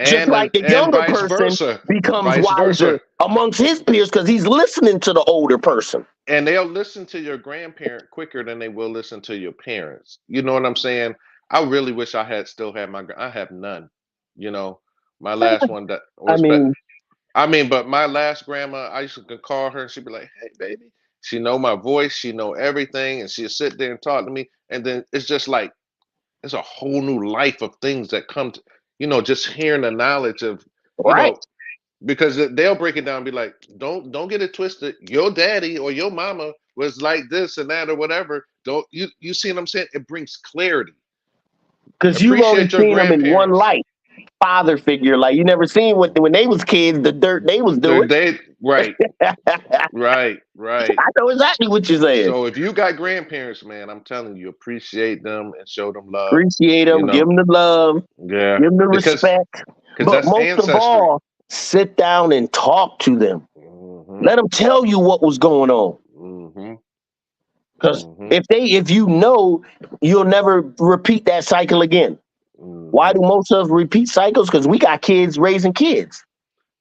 Just like the and younger vice person versa, becomes vice wiser versa. amongst his peers because he's listening to the older person. And they'll listen to your grandparent quicker than they will listen to your parents. You know what I'm saying? I really wish I had still had I have none. You know, my last one that I was mean, I mean, but my last grandma, I used to call her and she'd be like, "Hey, baby." She know my voice, she know everything, and she'd sit there and talk to me. And then it's just like it's a whole new life of things that come to, you know, just hearing the knowledge of, you right. know, because they'll break it down and be like, don't get it twisted. Your daddy or your mama was like this and that or whatever. Don't you see what I'm saying? It brings clarity. Because you've only Appreciate your seen them in one grandparents. light, father figure. Like you never seen what when they was kids, the dirt they was doing. They right, I right, right. know exactly what you're saying. So if you got grandparents, man, I'm telling you, appreciate them and show them love. Appreciate You them, give know, them the love, yeah, give them the because respect. But that's most of ancestry. all, sit down and talk to them. hmm Let them tell you what was going on. hmm Because hmm if you know, you'll never repeat that cycle again. Why hmm do most of us repeat cycles? Because we got kids raising kids.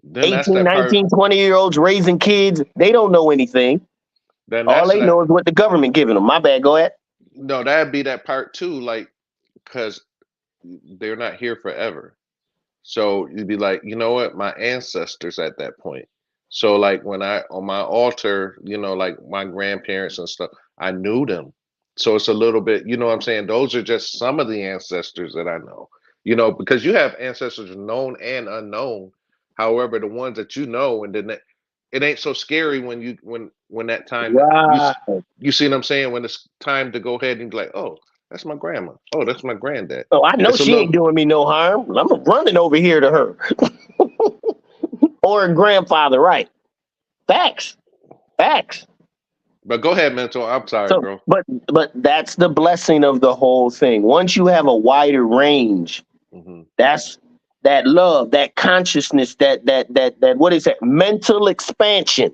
Then that's 18, that part. 19, 20-year olds raising kids. They don't know anything. Then All that's they that. know is what the government giving them. My bad. Go ahead. No, that'd be that part too. Like, because they're not here forever. So you'd be like, you know what, my ancestors at that point. So like when I on my altar, you know, like my grandparents and stuff, I knew them. So it's a little bit, you know what I'm saying? Those are just some of the ancestors that I know. You know, because you have ancestors known and unknown. However, the ones that you know, and then it ain't so scary when when that time Right. you see what I'm saying? When it's time to go ahead and be like, oh, that's my grandma. Oh, that's my granddad. Oh, I know It's a she ain't little doing me no harm. I'm running over here to her or a grandfather. Right. Facts. Facts. But go ahead, mentor. I'm sorry, So, bro. but that's the blessing of the whole thing. Once you have a wider range, hmm that's that love, that consciousness, that what is that? Mental expansion.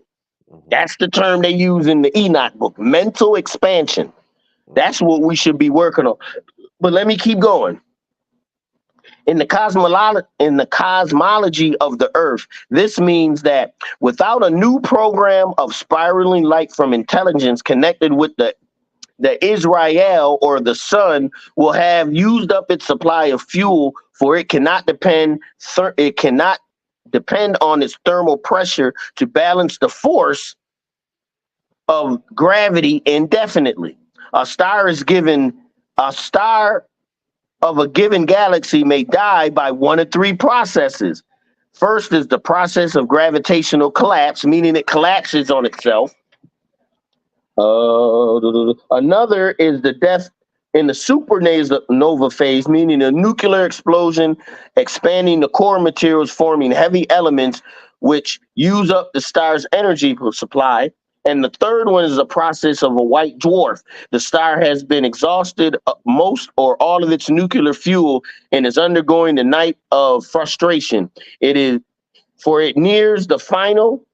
Mm-hmm. That's the term they use in the Enoch book. Mental expansion. That's what we should be working on. But let me keep going. In the cosmology of the earth, this means that without a new program of spiraling light from intelligence connected with the Israel or the sun will have used up its supply of fuel, for it cannot depend on its thermal pressure to balance the force of gravity indefinitely. A star of a given galaxy may die by one of three processes. First is the process of gravitational collapse, meaning it collapses on itself. Another is the death in the supernova phase, meaning a nuclear explosion, expanding the core materials, forming heavy elements which use up the star's energy supply. And the third one is a process of a white dwarf. The star has been exhausted most or all of its nuclear fuel and is undergoing the night of frustration. It nears the final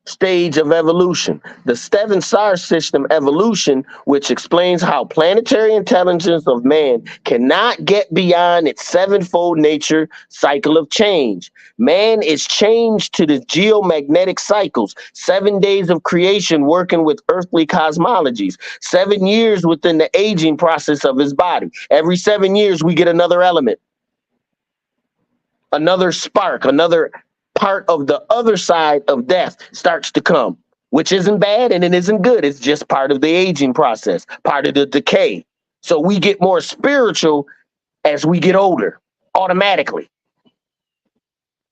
stage of evolution, the seven star system evolution, which explains how planetary intelligence of man cannot get beyond its sevenfold nature cycle of change. Man is changed to the geomagnetic cycles, 7 days of creation working with earthly cosmologies, 7 years within the aging process of his body. Every 7 years, we get another element, another spark, another part of the other side of death starts to come, which isn't bad and it isn't good. It's just part of the aging process, part of the decay. So we get more spiritual as we get older automatically.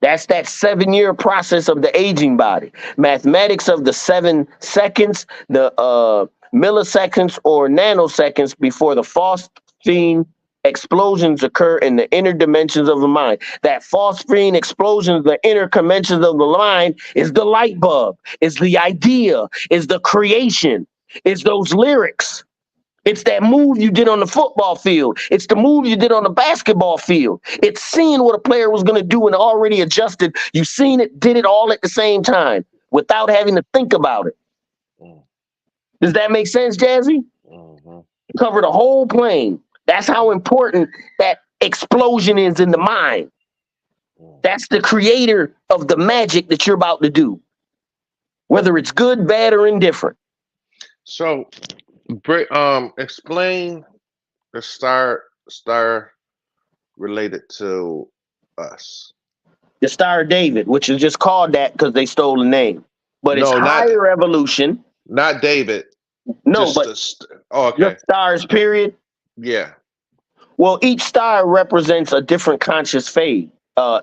That's that 7 year process of the aging body. Mathematics of the 7 seconds, the milliseconds or nanoseconds before the phosphine explosions occur in the inner dimensions of the mind. That phosphine explosions, the inner dimensions of the mind, is the light bulb, is the idea, is the creation, is those lyrics. It's that move you did on the football field. It's the move you did on the basketball field. It's seeing what a player was going to do and already adjusted. You seen it, did it all at the same time without having to think about it. Does that make sense, Jazzy? Mm-hmm. Cover the whole plane. That's how important that explosion is in the mind. That's the creator of the magic that you're about to do, whether it's good, bad, or indifferent. So, explain the star related to us. The Star of David, which is just called that because they stole the name. But it's No, higher evolution. not David. No, Just but okay. just stars, period. Yeah. Well, each star represents a different conscious phase. All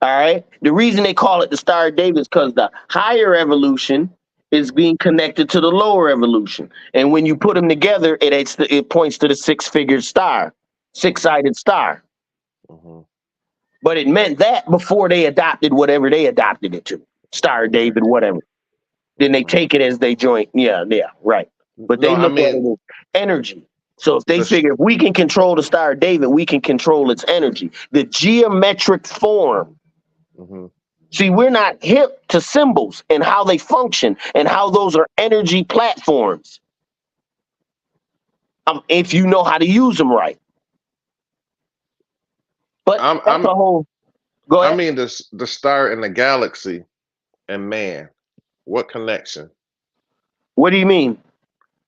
right. The reason they call it the Star of David is because the higher evolution is being connected to the lower evolution. And when you put them together, it points to the six-figured star, six-sided star. Mm-hmm. But it meant that before they adopted whatever they adopted it to. Star of David, whatever. Then they take it as they joint. Yeah, right. But No, they I look at it mean as energy. So if they the figure if we can control the Star of David, we can control its energy, the geometric form. mm-hmm. See, we're not hip to symbols and how they function and how those are energy platforms. If you know how to use them right. But that's a whole. Go ahead. I mean the star in the galaxy and man. What connection? What do you mean?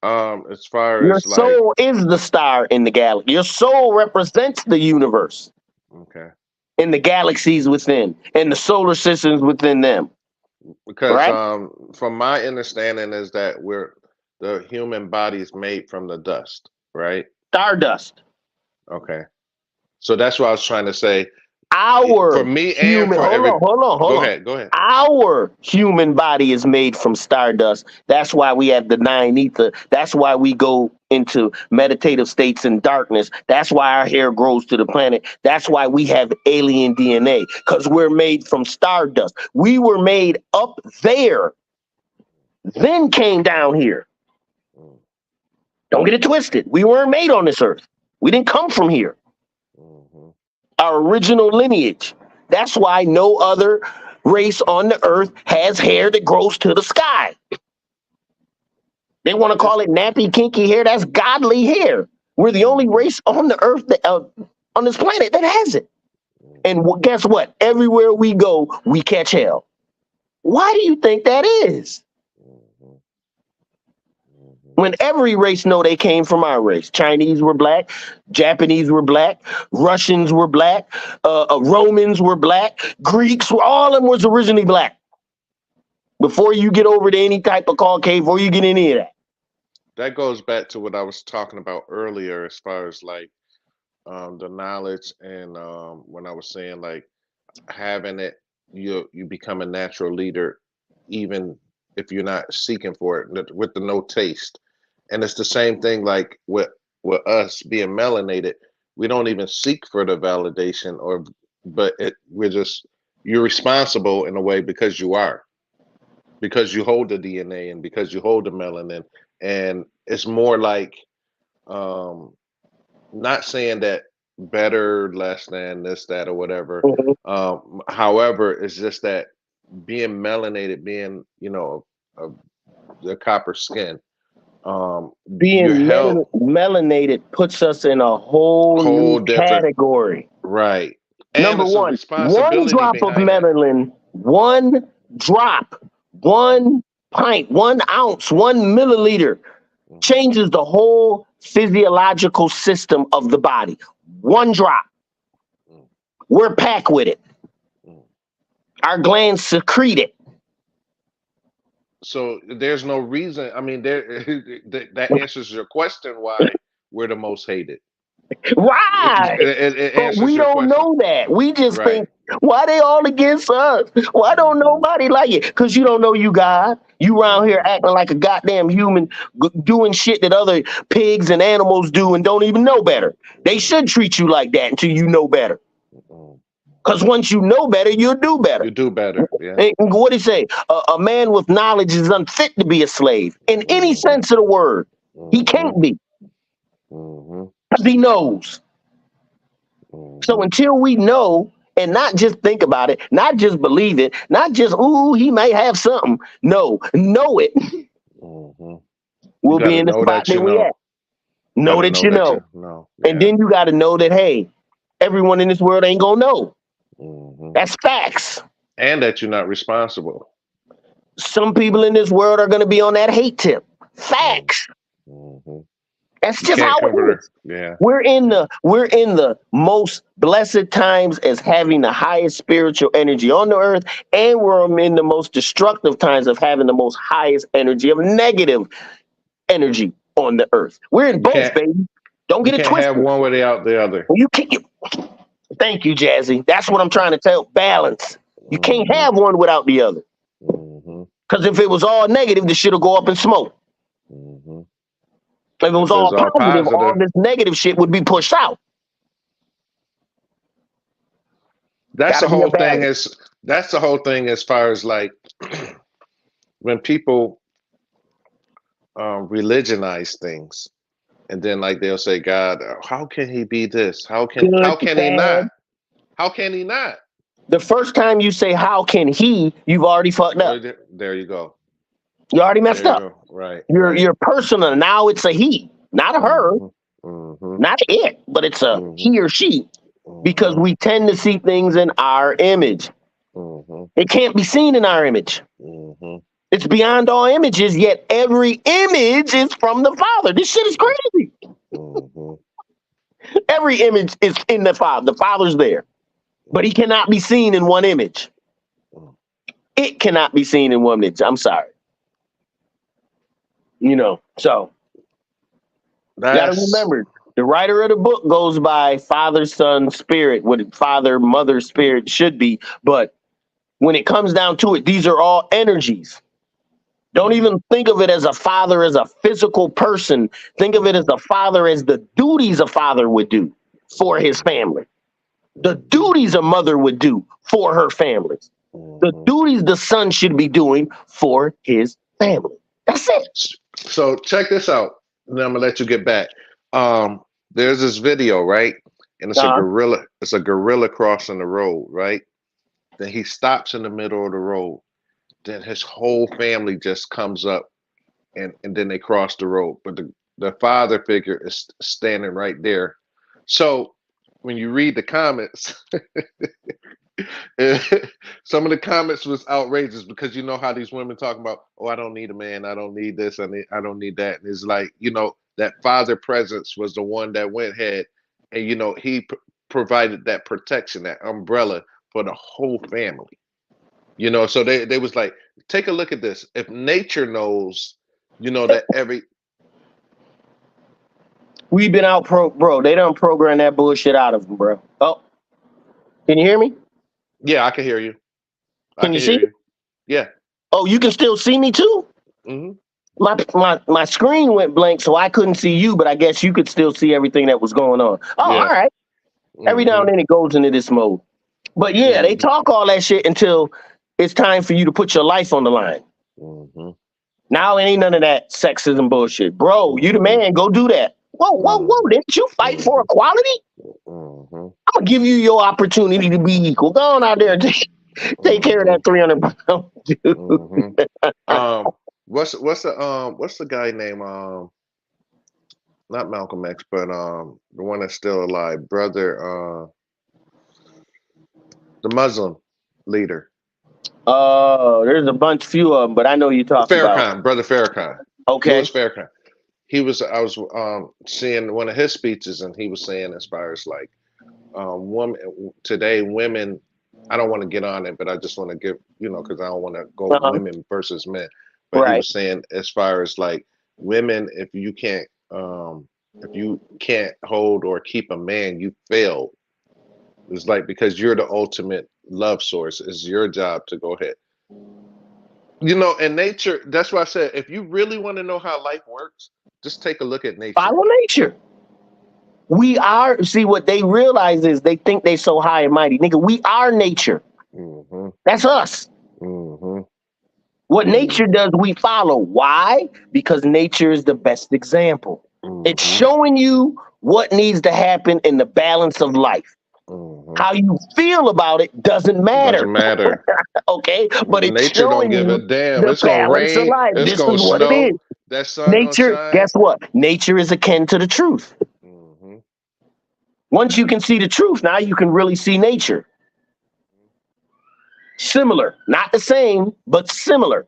As far Your as like soul is the star in the galaxy. Your soul represents the universe okay. and the galaxies within and the solar systems within them. Because Right? from my understanding is that the human body is made from the dust, right? Stardust. Okay. So that's what I was trying to say. For Our me and human, for hold every on, hold on, go hold on. ahead, go ahead. Our human body is made from stardust. That's why we have the nine ether. That's why we go into meditative states in darkness. That's why our hair grows to the planet. That's why we have alien DNA, because we're made from stardust. We were made up there, then came down here. Mm, Don't get it twisted. We weren't made on this earth. We didn't come from here. mhm. our original lineage. That's why no other race on the earth has hair that grows to the sky. They want to call it nappy, kinky hair. That's godly hair. We're the only race on the earth that, on this planet that has it. And guess what? Everywhere we go, we catch hell. Why do you think that is? When every race know they came from our race. Chinese were black, Japanese were black, Russians were black, Romans were black, Greeks were, all of them was originally black. Before you get over to any type of Caucasian, before you get any of that. That goes back to what I was talking about earlier, as far as like the knowledge, and when I was saying like having it, you become a natural leader, even if you're not seeking for it, with the no taste. And it's the same thing like with us being melanated. We don't even seek for the validation, but you're responsible in a way because you are, because you hold the DNA and because you hold the melanin. And it's more like, not saying that better, less than this, that, or whatever. However, it's just that being melanated, being, the copper skin, being melanated puts us in a whole new different category. Right. And number one drop of melanin, one drop, 1 pint, 1 ounce, 1 milliliter changes the whole physiological system of the body. One drop. We're packed with it. Our glands secrete it. So there's no reason. I mean, that answers your question why we're the most hated. Right. But we don't know that. We just think, why they all against us? Why don't nobody like it? Because you don't know you God. You around here acting like a goddamn human, doing shit that other pigs and animals do and don't even know better. They should treat you like that until you know better. Because once you know better, you'll do better. You do better. Yeah. And what do you say? A man with knowledge is unfit to be a slave in any sense of the word. He can't be. Because he knows. So until we know, and not just think about it, not just believe it, not just, ooh, he may have something. No, know it. We'll be in the spot that we at. Know that you know. Yeah. And then you got to know that, hey, everyone in this world ain't going to know. That's facts. And that you're not responsible. Some people in this world are going to be on that hate tip. Facts. That's just how it is. Yeah. We're in the most blessed times as having the highest spiritual energy on the earth, and we're in the most destructive times of having the most highest energy of negative energy on the earth. We're in both, baby. Don't get it twisted. You can't have one without the other. You can't. Thank you, Jazzy. That's what I'm trying to tell. Balance. You can't have one without the other. Because if it was all negative, this shit'll go up in smoke. If it was all positive, all this negative shit would be pushed out. That's the whole thing. That's the whole thing as far as like when people religionize things, and then like they'll say, God, how can he be this? How can he not? How can he not? The first time you say how can he, you've already fucked up. There you go. You already messed up. Right. You're personal. Now it's a he, not a her, not it, but it's a he or she, because we tend to see things in our image. It can't be seen in our image. It's beyond all images, yet every image is from the Father. This shit is crazy. Every image is in the Father. The Father's there, but he cannot be seen in one image. It cannot be seen in one image. I'm sorry. So you gotta remember, the writer of the book goes by Father, Son, Spirit, what Father, Mother, Spirit should be. But when it comes down to it, these are all energies. Don't even think of it as a father as a physical person. Think of it as a father as the duties a father would do for his family. The duties a mother would do for her family. The duties the son should be doing for his family. That's it. So check this out. And then I'm gonna let you get back. There's this video, right? and it's a Uh-huh. gorilla. It's a gorilla crossing the road, right? Then he stops in the middle of the road. Then his whole family just comes up, and then they cross the road. But the father figure is standing right there. So when you read the comments, some of the comments was outrageous because you know how these women talking about, oh, I don't need a man, I don't need this, I don't need that, and it's like, you know, that father presence was the one that went ahead, and you know he provided that protection, that umbrella for the whole family. You know, so they was like, take a look at this. If nature knows, you know, that every We've been out bro. They don't program that bullshit out of them, bro. Oh, can you hear me? yeah, I can hear you. I Can you can hear see? you. Yeah. Oh, you can still see me too? Hmm. My screen went blank, so I couldn't see you, but I guess you could still see everything that was going on. Oh, all Yeah. right. Every now Hmm. and then it goes into this mode. But yeah, they Hmm. talk all that shit until it's time for you to put your life on the line. Hmm. Now it ain't none of that sexism bullshit. Bro, you the Hmm. man, go do that. Whoa, whoa, whoa. Hmm. Didn't you fight for Hmm. equality? Hmm. I'm gonna give you your opportunity to be equal. Go on out there and take care of Hmm. that 300-pound dude. Hmm. Um, what's the guy name? Not Malcolm X, but the one that's still alive, brother, the Muslim leader, There's a few of them, but I know you're talking about. Farrakhan, brother Farrakhan, Louis Okay. Farrakhan. He was, I was seeing one of his speeches, and he was saying as far as like women today, women. I don't want to get on it, but I just want to give, you know, because I don't want to go Uh-huh. women versus men. But he Right. was saying as far as like women, if you can't hold or keep a man, you fail. It's like because you're the ultimate love source. It's your job to go ahead. You know, and nature, that's why I said if you really want to know how life works, just take a look at nature. Follow nature. We are, see, what they realize is they think they so high and mighty. Nigga, we are nature. Hmm. That's us. Hmm. What nature Hmm. does, we follow. Why? Because nature is the best example. It's Hmm. showing you what needs to happen in the balance of life. Hmm. How you feel about it doesn't Doesn't matter, matter. okay? But it's Nature don't showing give a you damn. the It's gonna balance of rain. life. It's This gonna is what it snow. is. That sun gonna Nature, shine. guess what? Nature is akin to the truth. Hmm. Once you can see the truth, now you can really see nature. Similar, not the same, but similar.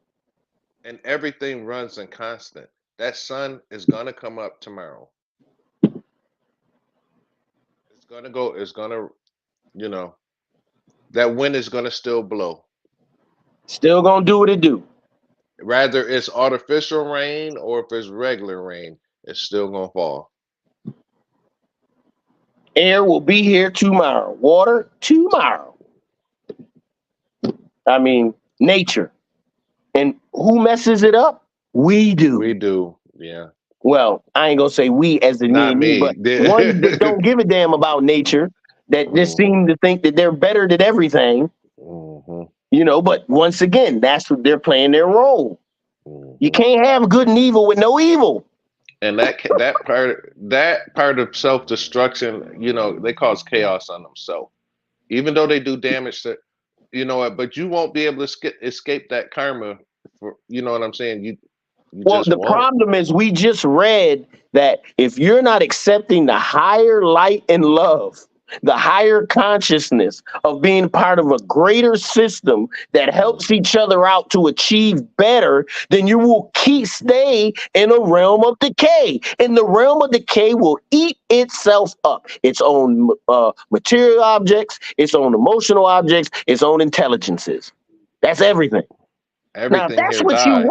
And everything runs in constant. That sun is gonna come up tomorrow. It's gonna go. It's gonna. You know that wind is gonna still blow. Still gonna do what it do. Rather it's artificial rain or if it's regular rain, it's still gonna fall. Air will be here tomorrow. Water tomorrow. I mean, nature. And who messes it up? We We do. do, yeah. Well, I ain't gonna say we as in me Not and you, me. but ones that don't give a damn about nature, that just Hmm. seem to think that they're better than everything, Hmm. but once again, that's what they're playing their role. You Hmm. can't have good and evil with no evil. And that part of self destruction, you know, they cause chaos on themselves. Even though they do damage to, you know what, but you won't be able to escape that karma. For you know what I'm saying, you Well, just the won't. problem is we just read that if you're not accepting the higher light and love, the higher consciousness of being part of a greater system that helps Hmm. each other out to achieve better, then you will stay in a realm of decay. And the realm of decay will eat itself up. Its own material objects, its own emotional objects, its own intelligences. That's everything. Now, if Everything that's here what you dies.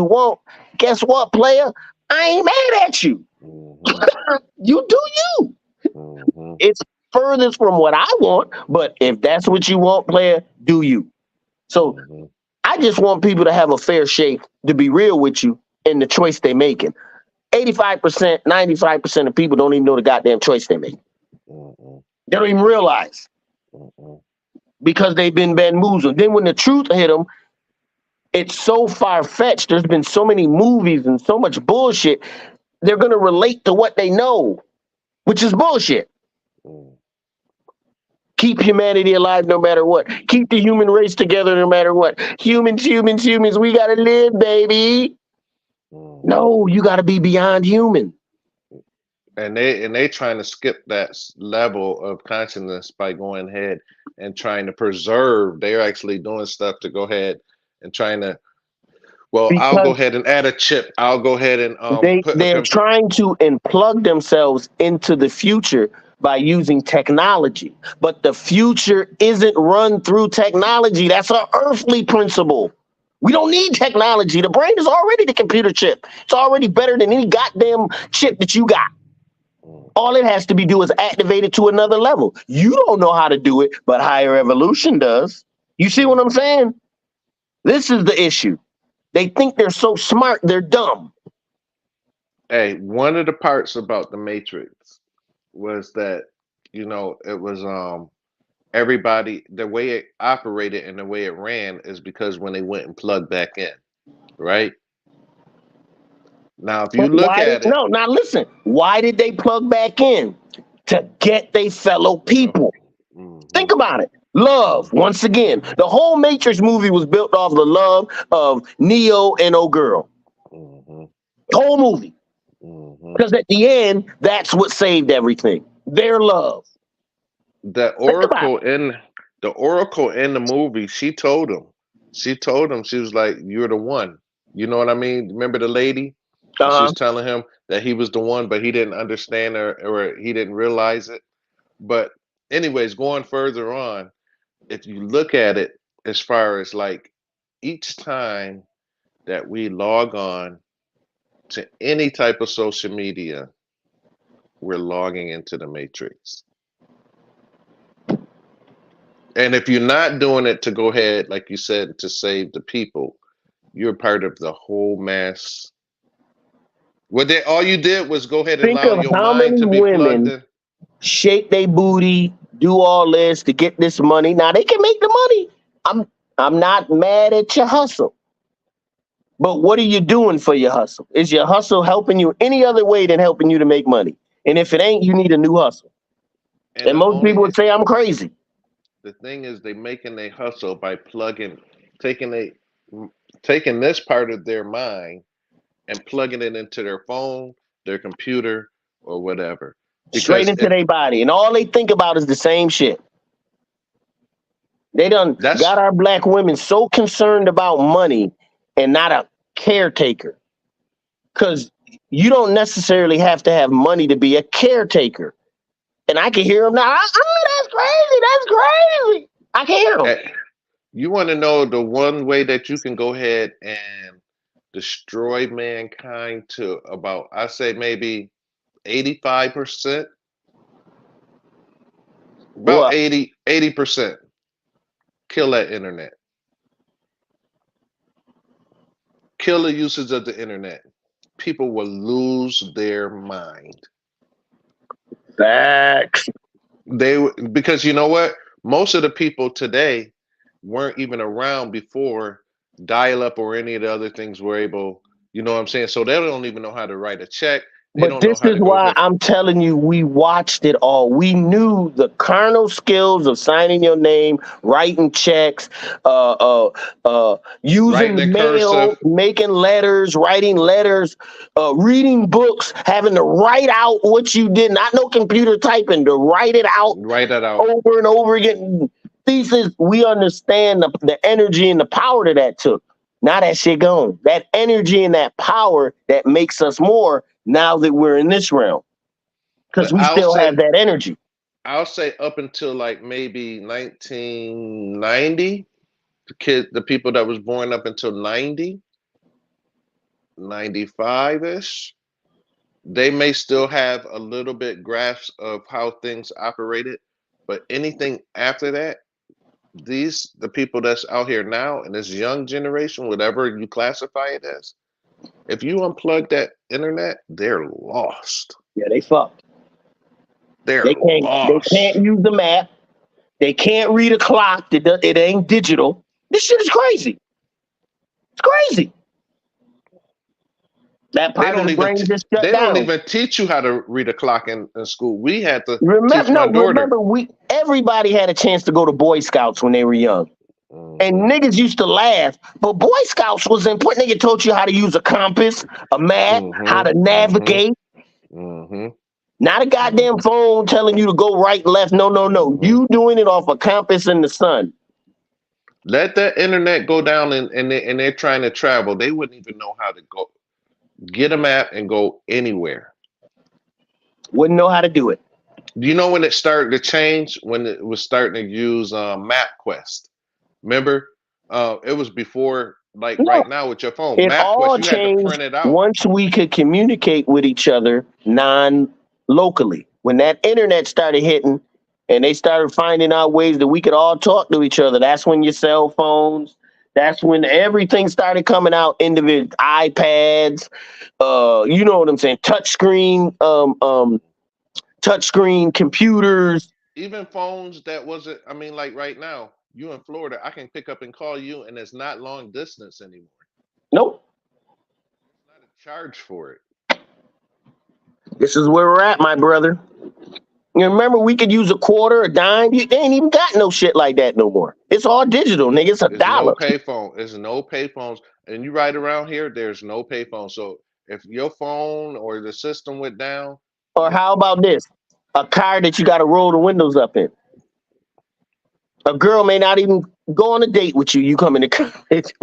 want, guess what, player? I ain't mad at you. Hmm. You do you. Hmm. It's furthest from what I want, but if that's what you want, player, do you. So Hmm. I just want people to have a fair shake, to be real with you, in the choice they're making. 85%, 95% of people don't even know the goddamn choice they make. Hmm. They don't even realize Hmm. because they've been bamboozled. Then when the truth hit them, it's so far fetched. There's been so many movies and so much bullshit. They're going to relate to what they know. which is bullshit. Mm. Keep humanity alive no matter what. Keep the human race together no matter what. Humans, humans, humans, we gotta live, baby. Mhm. No, you gotta be beyond human. And they trying to skip that level of consciousness by going ahead and trying to preserve. They're actually doing stuff to go ahead and trying to. Well, I'll go Because ahead and add a chip. I'll go ahead and put a they're trying to unplug themselves into the future by using technology. But the future isn't run through technology. That's an earthly principle. We don't need technology. The brain is already the computer chip. It's already better than any goddamn chip that you got. Mm. All it has to be do is activate it to another level. You don't know how to do it, but higher evolution does. You see what I'm saying? This is the issue. They think they're so smart, they're dumb. Hey, one of the parts about the Matrix was that it was everybody, the way it operated and the way it ran is because when they went and plugged back in, right? Now, if you But look why did at it, no? Now listen. Why did they plug back in? To get their fellow oh, people. hmm Think about it. Love. Once again, the whole Matrix movie was built off the love of Neo and old girl. hmm The whole movie. hmm Because at the end, that's what saved everything. Their love. the Think about oracle in the oracle in the movie, she told him, she was like, "You're the one." You know what I mean? Remember the lady? it. And she was telling him that he was the one, but he didn't understand her, or he didn't realize it. But anyways, going further on, if you look at it as far as like each time that we log on to any type of social media, we're logging into the matrix. And if you're not doing it to go ahead, like you said, to save the people, you're part of the whole mass. All you did was go ahead and Think allow of your how mind many to be plugged women in. shake their booty, do all this to get this money. Now they can make the money. I'm not mad at your hustle. But what are you doing for your hustle? Is your hustle helping you any other way than helping you to make money? And if it ain't, you need a new hustle. And And the most people only would say I'm crazy. the thing is, they making a hustle by plugging, taking a taking this part of their mind and plugging it into their phone, their computer, or whatever. Straight Because into if their body. And all they think about is the same shit. They done got that's our black women so concerned about money and not a caretaker. Because you don't necessarily have to have money to be a caretaker. And I can hear them now. Oh, that's crazy. That's crazy. I can hear them. eh, you want to know the one way that you can go ahead and destroy mankind to about, I say maybe 85%, about What? 80%. Kill that internet. Kill the usage of the internet. People will lose their mind. Facts. Because you know what? Most of the people today weren't even around before dial up or any of the other things were able, you know what I'm saying? So they don't even know how to write a check. They But don't know this how is to go why ahead. I'm telling you, we watched it all. We knew the carnal skills of signing your name, writing checks, uh, uh, using Writing the in mail, cursive, making letters, writing letters, reading books, having to write out what you did, not no computer typing, to write it out write that out. over and over again. Thesis, we understand the energy and the power that took. Now that shit gone. That energy and that power that makes us more now that we're in this realm. Because But we still have that energy. I'll say up until like maybe 1990, the people that was born up until 90, 95-ish, they may still have a little bit grasp of how things operated, but anything after that, the people that's out here now in this young generation, whatever you classify it as, if you unplug that internet, they're lost. Yeah, they fucked. They're They can't lost. use the map. They can't read a clock. It ain't digital. This shit is crazy. It's crazy. That They part of don't the even brain just shut they don't down. even teach you how to read a clock in school. We had to teach Remember, my no, daughter. remember, everybody had a chance to go to Boy Scouts when they were young. And Hmm. niggas used to laugh, but Boy Scouts was important. Nigga taught you how to use a compass, a map, how Hmm. to Hmm. navigate. Hmm. Not a goddamn phone telling you to go right, left. No, no, no. Hmm. You doing it off a compass in the sun. Let that internet go down and they're trying to travel. They wouldn't even know how to go get a map and go anywhere. Wouldn't know how to do it. Do you know when it started to change? When it was starting to use MapQuest. Remember? It was before, like No, right now with your phone. it MapQuest, all you had to changed print it out. once we could communicate with each other non-locally. When that internet started hitting and they started finding out ways that we could all talk to each other, that's when your cell phones, that's when everything started coming out, individual iPads, you know what I'm saying, touchscreen computers. Even phones that wasn't, I mean, like right now, you in Florida, I can pick up and call you and it's not long distance anymore. Nope. There's not a charge for it. This is where we're at, my brother. You remember we could use a quarter, a dime. They ain't even got no shit like that no more. It's all digital, nigga. It's a There's no dollar. payphone. There's no payphones. And you right around here, there's no payphone. So if your phone or the system went down, Or yeah, how about this? A car that you got to roll the windows up in. A girl may not even go on a date with you. You come in the car.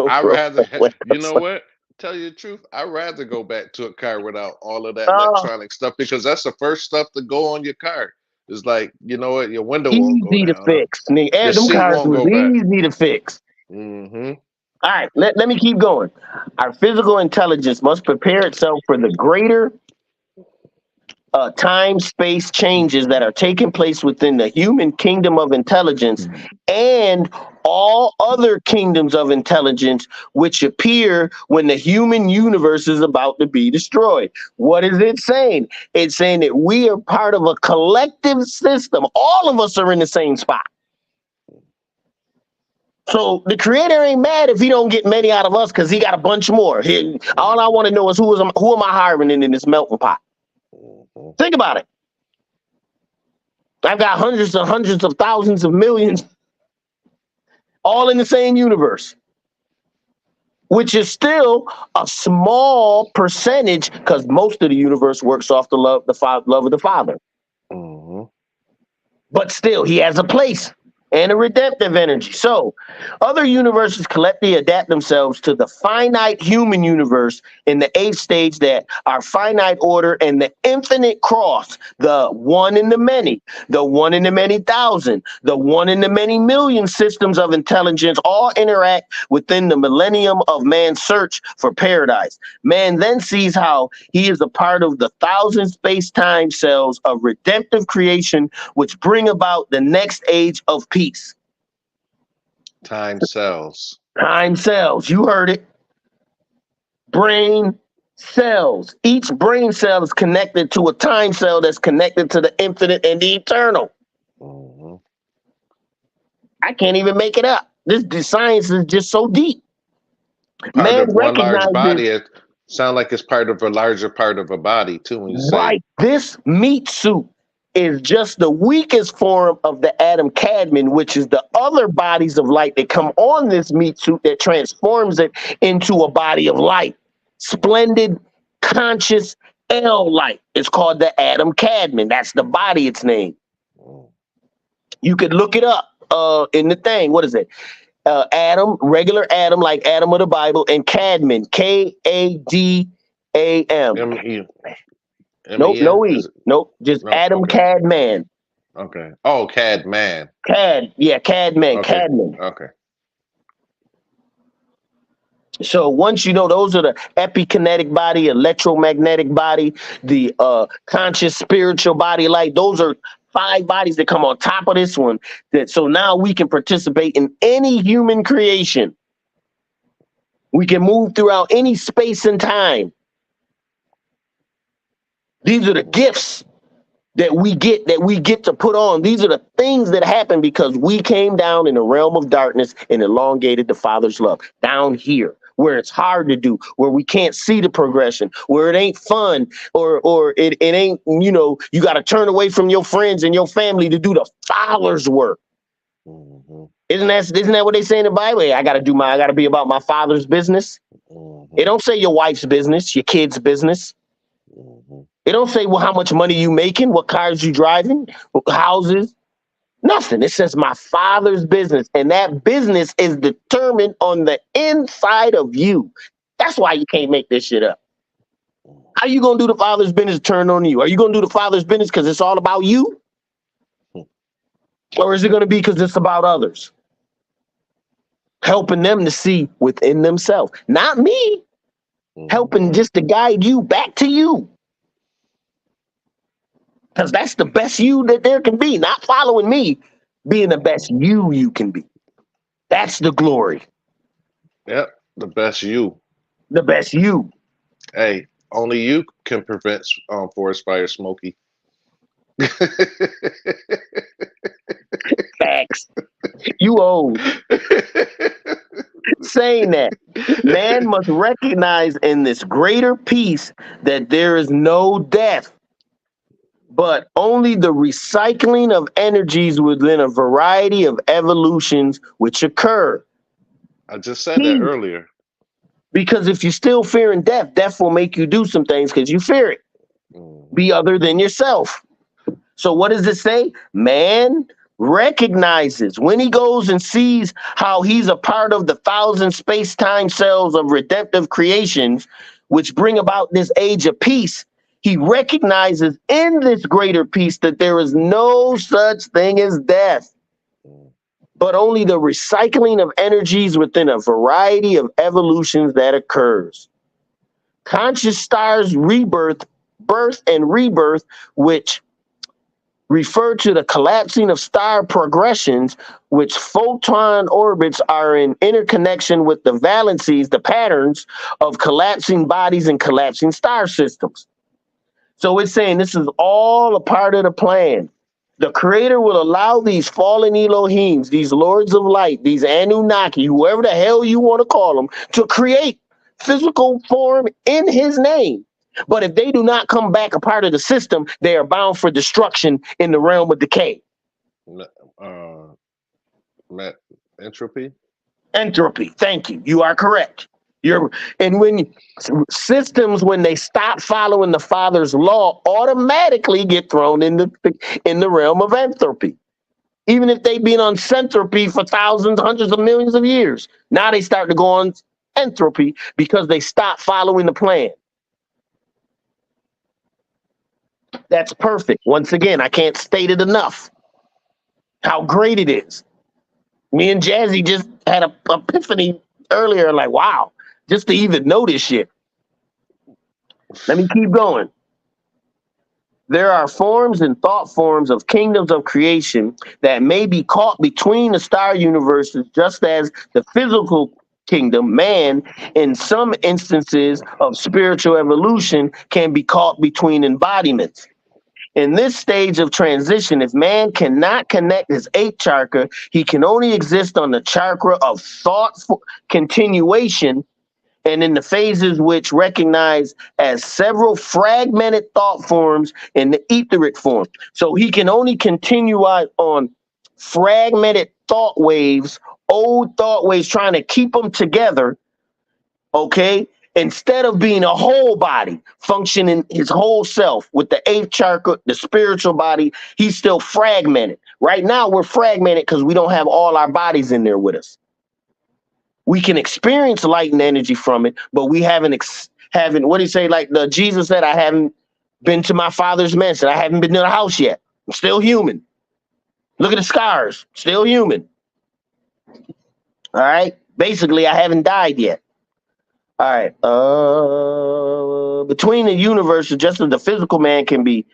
I Roll rather, the you windows know up. what? Tell you the truth, I'd rather go back to a car without all of that Oh, electronic stuff because that's the first stuff to go on your car. It's like, you know what? Your window won't go easy to down. fix. Nigga, Your them seat cars won't was go back. easy to fix. Hmm. All right, let me keep going. Our physical intelligence must prepare itself for the greater time space changes that are taking place within the human kingdom of intelligence and all other kingdoms of intelligence which appear when the human universe is about to be destroyed. What is it saying? It's saying that we are part of a collective system. All of us are in the same spot. So the creator ain't mad if he don't get many out of us because he got a bunch more. All I want to know is who am I hiring in this melting pot? Hmm. Think about it. I've got hundreds and hundreds of thousands of millions all in the same universe, which is still a small percentage because most of the universe works off the love of the Father. Hmm. But still, he has a place and a redemptive energy. So other universes collectively adapt themselves to the finite human universe in the eighth stage that are finite order and the infinite cross, the one in the many, the one in the many thousand, the one in the many million systems of intelligence all interact within the millennium of man's search for paradise. Man then sees how he is a part of the thousand space-time cells of redemptive creation which bring about the next age of peace. Time cells. Time cells, you heard it. Brain cells. Each brain cell is connected to a time cell that's connected to the infinite and the eternal. Hmm. I can't even make it up. This science is just so deep. Part Man of one large recognizes, body. It sounds like it's part of a larger part of a body too. When you say, right, this meat suit is just the weakest form of the atom cadmium, which is the other bodies of light that come on this meat suit that transforms it into a body of light. Splendid, conscious L light. It's called the atom cadmium. That's the body it's named. mm, You could look it up in the thing. What is it? Atom, regular atom, like atom of the Bible, and cadmium, Kadam. M E M Nope, E N no E. is it? Nope, just No, Adam okay, Cadman. okay. Oh, CAD man. Cadman, Okay, Cadman. okay. So once you know those are the epikinetic body, electromagnetic body, the conscious spiritual body, like those are five bodies that come on top of this one. That so now we can participate in any human creation. We can move throughout any space and time. These are the gifts that we get to put on. These are the things that happen because we came down in the realm of darkness and elongated the Father's love down here. where it's hard to do, where we can't see the progression, where it ain't fun, or it ain't, you got to turn away from your friends and your family to do the Father's work. Mm-hmm. Isn't that what they say in the Bible? Hey, I got to be about my Father's business. Mm-hmm. It don't say your wife's business, your kid's business. Mm-hmm. It don't say, well, how much money you making, what cars you driving, houses, nothing. It says my Father's business, and that business is determined on the inside of you. That's why you can't make this shit up. How you gonna do the Father's business turn on you? Are you gonna do the Father's business because it's all about you, or is it gonna be because it's about others, helping them to see within themselves, not me, helping Mm-hmm. just to guide you back to you? Because that's the best you that there can be, not following me, being the best you can be. That's the glory. Yep, the best you. The best you. Hey, only you can prevent forest fire, Smokey. Facts. You old. Saying that man must recognize in this greater peace that there is no death, but only the recycling of energies within a variety of evolutions which occur. I just said that Peace. earlier. Because if you're still fearing death, death will make you do some things because you fear it. Mm-hmm. Be other than yourself. So what does it say? Man recognizes when he goes and sees how he's a part of the thousand space-time cells of redemptive creations, which bring about this age of peace. He recognizes in this greater peace that there is no such thing as death, but only the recycling of energies within a variety of evolutions that occurs. Conscious stars birth and rebirth, which refer to the collapsing of star progressions, which photon orbits are in interconnection with the valencies, the patterns of collapsing bodies and collapsing star systems. So it's saying this is all a part of the plan. The creator will allow these fallen Elohims, these lords of light, these Anunnaki, whoever the hell you want to call them, to create physical form in his name. But if they do not come back a part of the system, they are bound for destruction in the realm of decay. Uh, Met entropy. Entropy. Thank you. You are correct. And when systems, when they stop following the Father's law, automatically get thrown in the realm of entropy. Even if they've been on centropy for thousands, hundreds of millions of years, now they start to go on entropy because they stop following the plan. That's perfect. Once again, I can't state it enough how great it is. Me and Jazzy just had a epiphany earlier, like, wow, just to even know this shit. Let me keep going. There are forms and thought forms of kingdoms of creation that may be caught between the star universes, just as the physical kingdom, man, in some instances of spiritual evolution, can be caught between embodiments. In this stage of transition, if man cannot connect his eighth chakra, he can only exist on the chakra of thoughtful continuation and in the phases which recognize as several fragmented thought forms in the etheric form. So he can only continue on fragmented thought waves, old thought waves, trying to keep them together, okay? Instead of being a whole body, functioning his whole self with the eighth chakra, the spiritual body, he's still fragmented. Right now, we're fragmented because we don't have all our bodies in there with us. We can experience light and energy from it, but we haven't, what do you say? Like Jesus said, I haven't been to my Father's mansion. I haven't been to the house yet. I'm still human. Look at the scars. Still human. All right. Basically, I haven't died yet. All right. Between the universes, just as the physical man can be,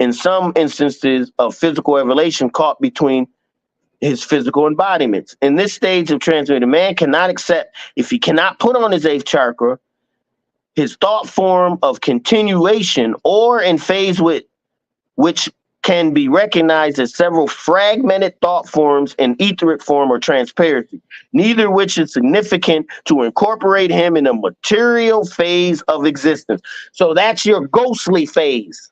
in some instances of physical evolution, caught between his physical embodiments. In this stage of transmutation, man cannot accept, if he cannot put on his eighth chakra, his thought form of continuation, or in phase with which can be recognized as several fragmented thought forms in etheric form or transparency, neither which is significant to incorporate him in a material phase of existence. So that's your ghostly phase,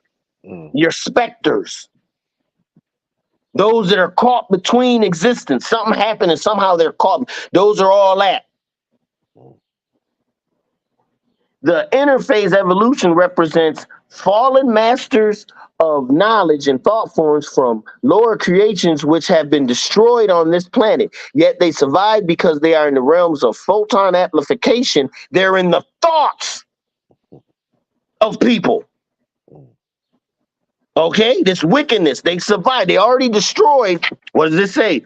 your specters, those that are caught between existence. Something happened and somehow they're caught. Those are all that. The interphase evolution represents fallen masters of knowledge and thought forms from lower creations which have been destroyed on this planet. Yet they survive because they are in the realms of photon amplification. They're in the thoughts of people. Okay, this wickedness, they survived. They already destroyed. What does it say?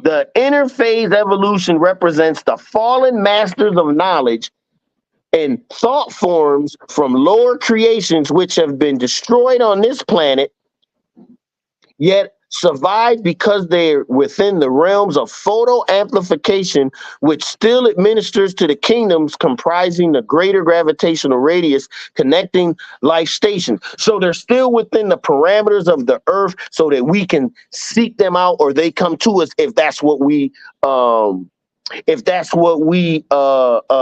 The interphase evolution represents the fallen masters of knowledge and thought forms from lower creations which have been destroyed on this planet, yet survive because they're within the realms of photo amplification, which still administers to the kingdoms comprising the greater gravitational radius connecting life stations. So they're still within the parameters of the earth so that we can seek them out or they come to us if that's what we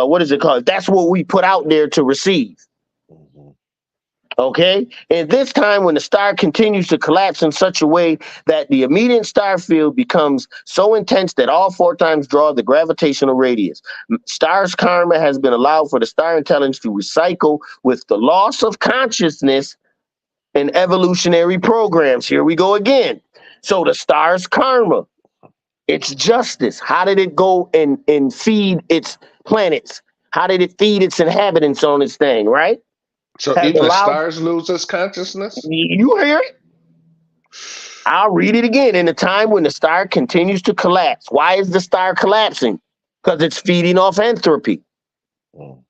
what is it called? If that's what we put out there to receive. Okay. And this time when the star continues to collapse in such a way that the immediate star field becomes so intense that all four times draw the gravitational radius. Star's karma has been allowed for the star intelligence to recycle with the loss of consciousness and evolutionary programs. Here we go again. So the star's karma, its justice. How did it go and feed its planets? How did it feed its inhabitants on its thing, right? So Has even allowed, stars lose its consciousness? you hear it? I'll read it again. In a time when the star continues to collapse. Why is the star collapsing? Because it's feeding off entropy.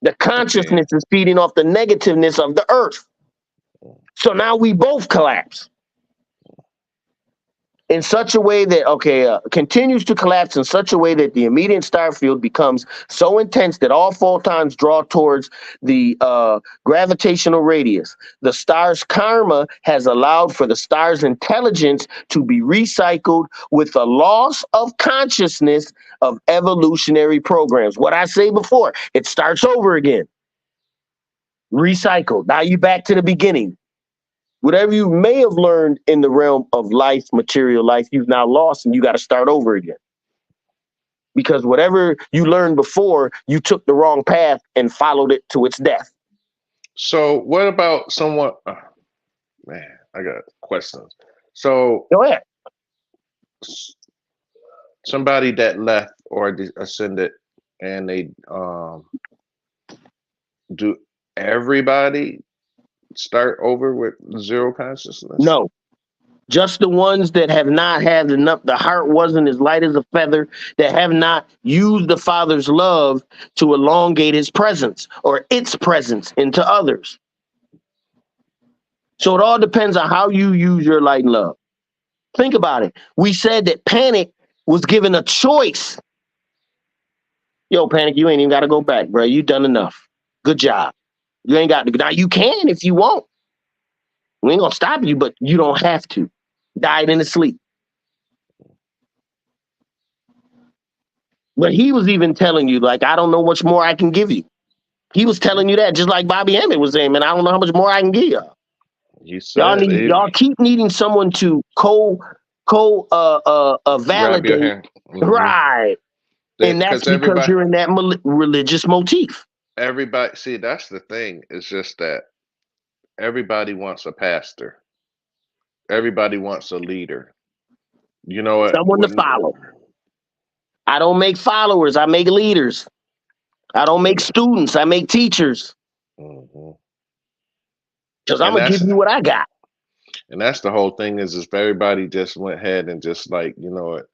The consciousness is feeding off the negativeness of the earth. So now we both collapse. In such a way that, continues to collapse in such a way that the immediate star field becomes so intense that all photons draw towards the gravitational radius. The star's karma has allowed for the star's intelligence to be recycled with the loss of consciousness of evolutionary programs. What I say before, it starts over again. Recycled. Now you back to the beginning. Whatever you may have learned in the realm of life, material life, you've now lost and you got to start over again. Because whatever you learned before, you took the wrong path and followed it to its death. So what about someone, man, I got questions. So Go ahead. Somebody that left or ascended and they do everybody start over with zero consciousness? No, just the ones that have not had enough, the heart wasn't as light as a feather, that have not used the Father's love to elongate his presence or its presence into others. So it all depends on how you use your light and love. Think about it. We said that Panic was given a choice. Yo, Panic, you ain't even got to go back, bro. You done enough. Good job. You ain't got to. Now you can if you want. We ain't gonna stop you, but you don't have to. Died in his sleep. But he was even telling you, like, I don't know much more I can give you. He was telling you that, just like Bobby Emmett was saying, man, I don't know how much more I can give you. Y'all keep needing someone to validate, right? And that's because you're in that religious motif. Everybody, see, that's the thing. It's just that everybody wants a pastor. Everybody wants a leader. You know what? Someone to follow. I don't make followers. I make leaders. I don't make students. I make teachers. Because I'm going to give you what I got. And that's the whole thing is if everybody just went ahead and just like, you know what,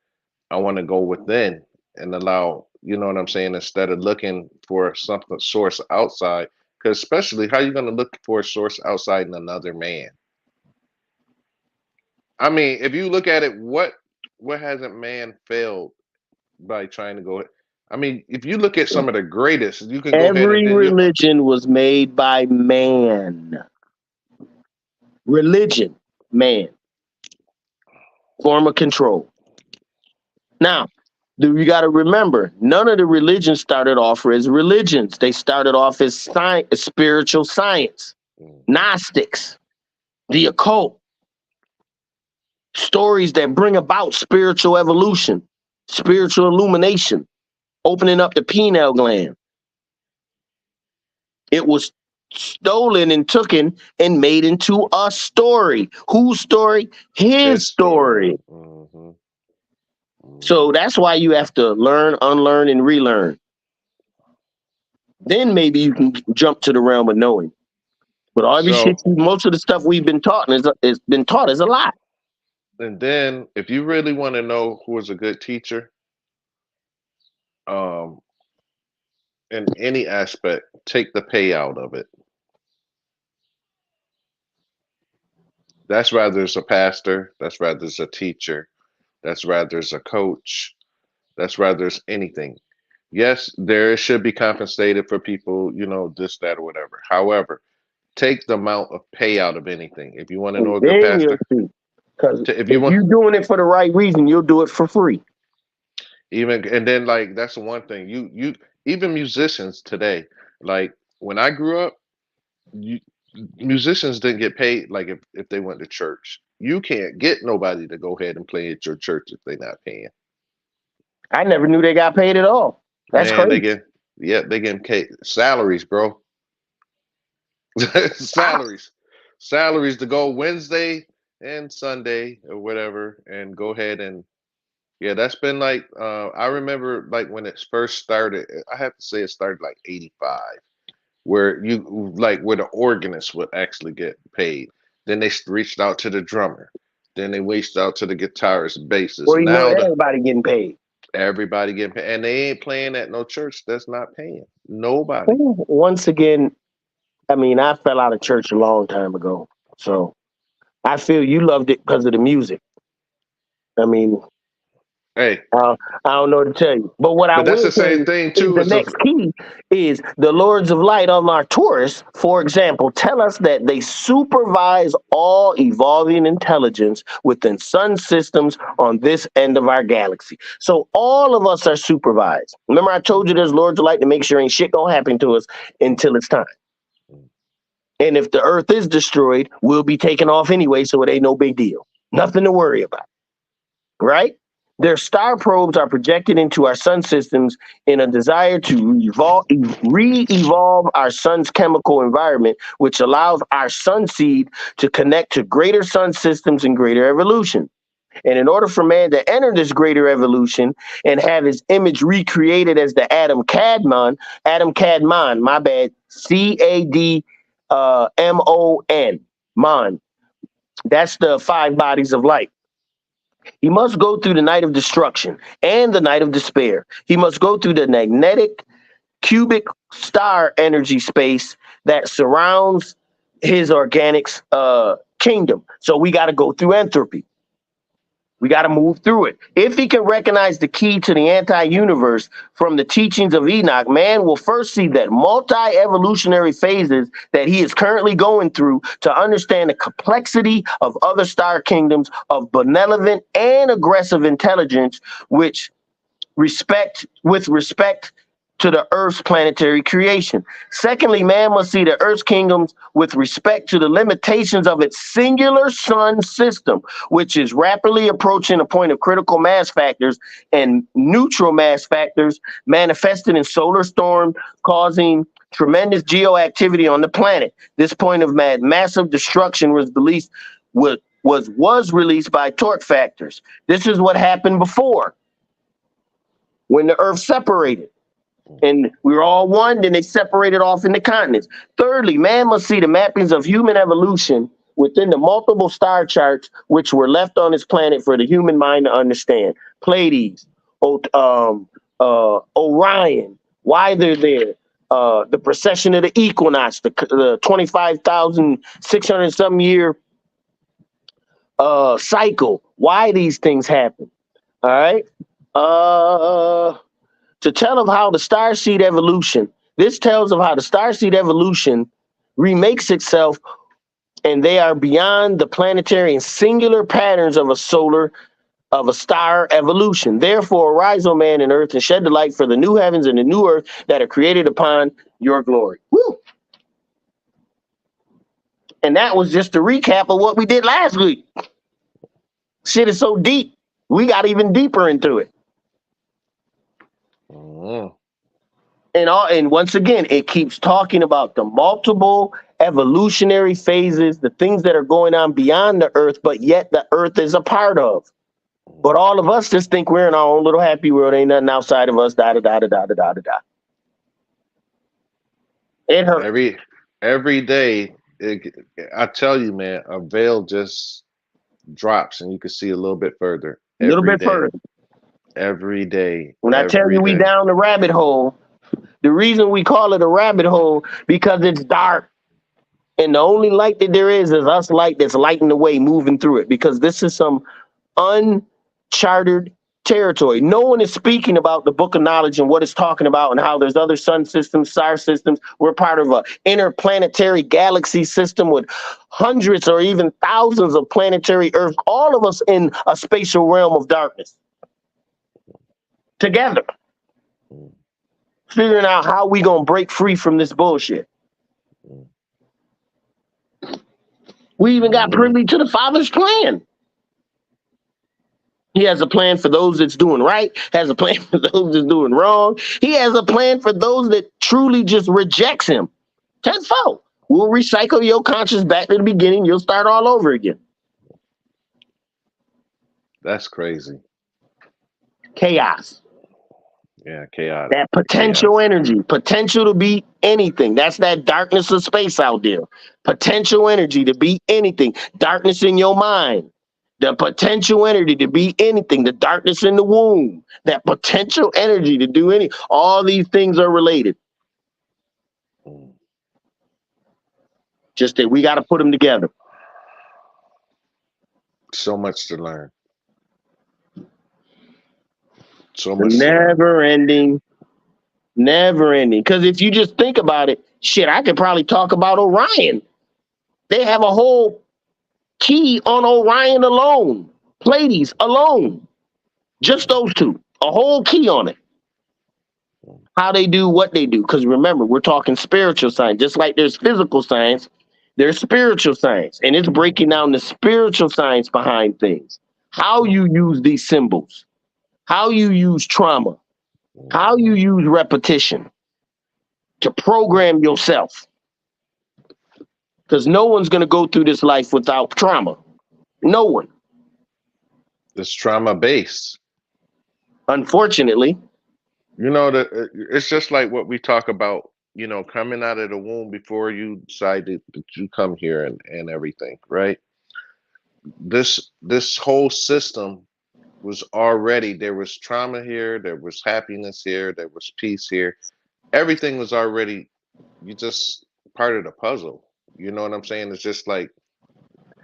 I want to go within and allow, you know what I'm saying, instead of looking for something source outside. Because especially how you going to look for a source outside in another man? I mean, if you look at it, what hasn't man failed by trying to go? I mean, if you look at some of the greatest, you can go ahead and every religion was made by man. Religion, man. form of control. Now, you got to remember, none of the religions started off as religions. They started off as science, spiritual science, Mhm. Gnostics, the occult, stories that bring about spiritual evolution, spiritual illumination, opening up the pineal gland. It was stolen and taken and made into a story. Whose story? His His story. story. Hmm. So Hmm. that's why you have to learn, unlearn, and relearn. Then maybe you can jump to the realm of knowing. But all this shit, So, most of the stuff we've been taught is been taught is a lie. and then if you really want to know who is a good teacher, um, in any aspect, take the payout of it. That's rather as a pastor, that's rather as a teacher, that's rather as a coach, that's rather as anything. Yes, there should be compensated for people, this, that, or whatever. However, take the amount of payout of anything. If you want to And know a good then you'll pastor, see. Because if you if want you're doing it for the right reason, you'll do it for free. even and then like that's the one thing you even musicians today, like when I grew up, you musicians didn't get paid like if they went to church. You can't get nobody to go ahead and play at your church if they're not paying. I never knew they got paid at all. That's Man, crazy. they getting paid salaries, bro. I, Salaries. Salaries to go Wednesday and Sunday or whatever and go ahead and yeah, that's been like I remember like when it first started, I have to say it started like 85 where you like where the organist would actually get paid. Then they reached out to the drummer. Then they reached out to the guitarist, bassist. well, you know, Now the everybody getting paid. everybody getting paid, and they ain't playing at no church that's not paying nobody. Once again, I mean, I fell out of church a long time ago. So I feel you loved it because of the music. I mean, Hey, I don't know what to tell you. But what I but that's will the tell same you thing is too. the As of next key is the Lords of Light on our tourists, for example, tell us that they supervise all evolving intelligence within sun systems on this end of our galaxy. So all of us are supervised. Remember, I told you there's Lords of Light to make sure ain't shit gonna happen to us until it's time. And if the Earth is destroyed, we'll be taken off anyway, so it ain't no big deal. Nothing to worry about, right? Their star probes are projected into our sun systems in a desire to re-evolve our sun's chemical environment, which allows our sun seed to connect to greater sun systems and greater evolution. And in order for man to enter this greater evolution and have his image recreated as the Adam Cadmon, my bad, Cadmon, Mon, that's the five bodies of light. He must go through the night of destruction and the night of despair. He must go through the magnetic cubic star energy space that surrounds his organics kingdom. So we got to go through entropy. We got to move through it. If he can recognize the key to the anti universe from the teachings of Enoch, man will first see that multi evolutionary phases that he is currently going through to understand the complexity of other star kingdoms of benevolent and aggressive intelligence, which with respect to the Earth's planetary creation. Secondly, man must see the Earth's kingdoms with respect to the limitations of its singular sun system, which is rapidly approaching a point of critical mass factors and neutral mass factors manifested in solar storms, causing tremendous geoactivity on the planet. This point of massive destruction was released was released by torque factors. This is what happened before when the Earth separated and we were all one, then they separated off into continents. Thirdly, man must see the mappings of human evolution within the multiple star charts which were left on this planet for the human mind to understand. Pleiades, Orion, why they're there, the precession of the equinox, the 25,600 some year cycle, why these things happen. All right. To tell of how the starseed evolution, this tells of how the starseed evolution remakes itself, and they are beyond the planetary and singular patterns of a solar of a star evolution. Therefore, arise, O man, in earth, and shed the light for the new heavens and the new earth that are created upon your glory. Woo! And that was just a recap of what we did last week. Shit is so deep. We got even deeper into it. And once again, it keeps talking about the multiple evolutionary phases, the things that are going on beyond the earth, but yet the earth is a part of. But all of us just think we're in our own little happy world. Ain't nothing outside of us. Da da da da da da da da. It hurts. Every day, I tell you, man, a veil just drops and you can see a little bit further. A little bit further. Every day. When I tell you we down the rabbit hole, the reason we call it a rabbit hole because it's dark. And the only light that there is us light that's lighting the way, moving through it. Because this is some uncharted territory. No one is speaking about the book of knowledge and what it's talking about and how there's other sun systems, star systems. We're part of an interplanetary galaxy system with hundreds or even thousands of planetary Earth, all of us in a spatial realm of darkness. Together. Figuring out how we gonna break free from this bullshit. We even got privy to the Father's plan. He has a plan for those that's doing right, has a plan for those that's doing wrong. He has a plan for those that truly just rejects him. Tenfold. We'll recycle your conscience back to the beginning. You'll start all over again. That's crazy. Chaos. Yeah, chaos. That potential energy, potential to be anything. That's that darkness of space out there. Potential energy to be anything. Darkness in your mind. The potential energy to be anything. The darkness in the womb. That potential energy to do any. All these things are related. Just that we got to put them together. So much to learn. So much. Never ending. Because if you just think about it, shit, I could probably talk about Orion. They have a whole key on Orion alone. Pleiades alone. Just those two. A whole key on it. How they do what they do. Because remember, we're talking spiritual science. Just like there's physical science, there's spiritual science. And it's breaking down the spiritual science behind things. How you use these symbols. How you use trauma. How you use repetition to program yourself. Because no one's going to go through this life without trauma. No one. It's trauma based. Unfortunately. You know, it's just like what we talk about, you know, coming out of the womb before you decided that you come here and everything, right? This whole system was already, there was trauma here, there was happiness here, there was peace here. Everything was already, you just part of the puzzle. You know what I'm saying? It's just like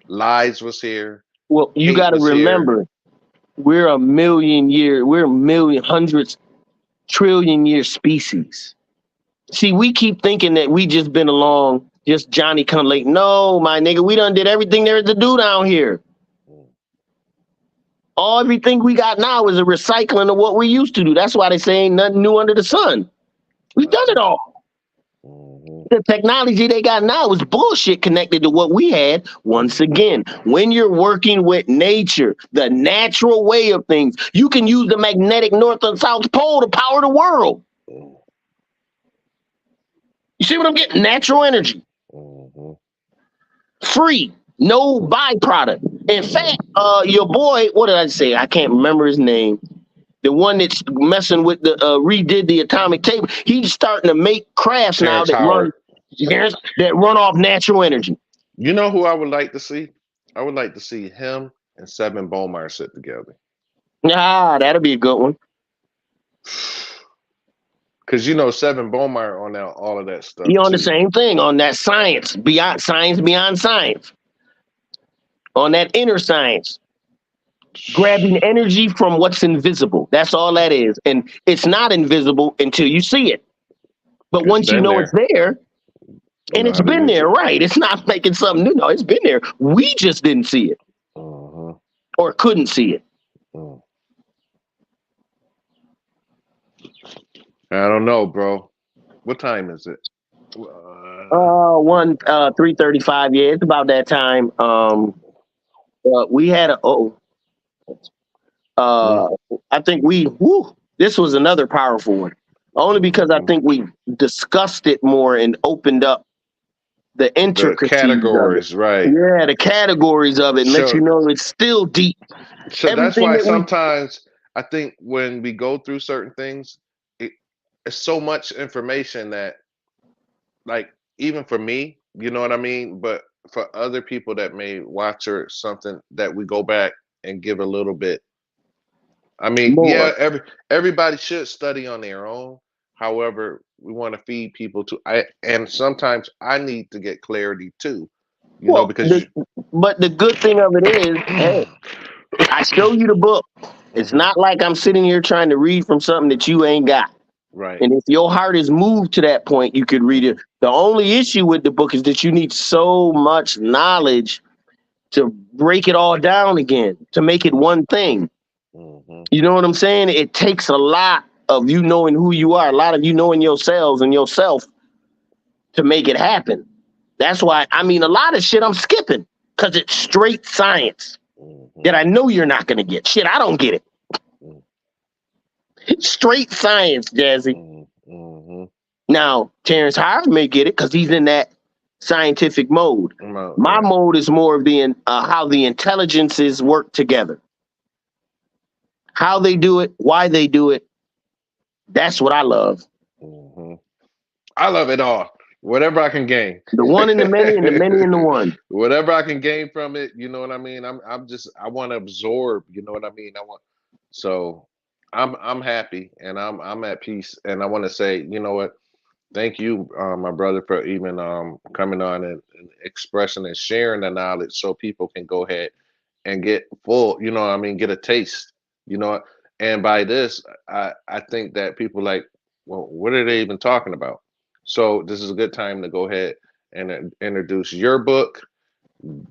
lies was here. Well, you got to remember, we're a million, hundreds, trillion year species. See, we keep thinking that we just been along, just Johnny come late. No, my nigga, we done did everything there is to do down here. Everything we got now is a recycling of what we used to do. That's why they say ain't nothing new under the sun. We've done it all. The technology they got now is bullshit connected to what we had. Once again, when you're working with nature, the natural way of things, you can use the magnetic north and south pole to power the world. You see what I'm getting? Natural energy. Free. No byproduct. In fact, your boy, what did I say? I can't remember his name. The one that's messing with the redid the atomic table. He's starting to make crafts now that run off natural energy. You know who I would like to see? I would like to see him and Seven Bomar sit together. That'll be a good one. Because you know Seven Bomar on all of that stuff. He on the same thing, on that science beyond science. On that inner science. Grabbing energy from what's invisible. That's all that is. And it's not invisible until you see it. But once you know it's there, and it's been there, right? It's not like it's something new. No, it's been there. We just didn't see it. Or couldn't see it. Mm. I don't know, bro. What time is it? 3:35. Yeah, it's about that time. We had Mm, uh, I think this was another powerful one. Only because I mhm. think we discussed it more and opened up the The intricacies of it. categories, right? Yeah, the categories of it, and let you So, know it's still deep. so that's Everything why that we sometimes I think when we go through certain things, it, it's so much information that, like, even for me, you know what I mean. But for other people that may watch or something, that we go back and give a little bit. I mean, yeah, more. everybody should study on their own. However, we want to feed people to. And sometimes I need to get clarity too, Well, because you, but the good thing of it is, hey, I show you the book. It's Mhm, not like I'm sitting here trying to read from something that you ain't got. right. And if your heart is moved to that point, you could read it. The only issue with the book is that you need so much knowledge to break it all down again, to make it one thing. Hmm. You know what I'm saying? It takes a lot of you knowing who you are, a lot of you knowing yourselves and yourself to make it happen. That's why, I mean, a lot of shit I'm skipping because it's straight science Hmm. that I know you're not going to get. Shit, I don't get it. Straight science, Jazzy. Hmm. Hmm. Now, Terrence Howard may get it because he's in that scientific mode. My Right. mode is more of the how the intelligences work together, how they do it, why they do it. That's what I love. Hmm. I love it all. Whatever I can gain. The one in the many and the many in the one. Whatever I can gain from it, you know what I mean? I'm just I want to absorb, you know what I mean? So I'm happy and I'm at peace and I want to say, you know what? Thank you, my brother, for even coming on and expressing and sharing the knowledge so people can go ahead and get full, you know what I mean, get a taste, you know. And by this, I think that people like, well, what are they even talking about? So this is a good time to go ahead and introduce your book,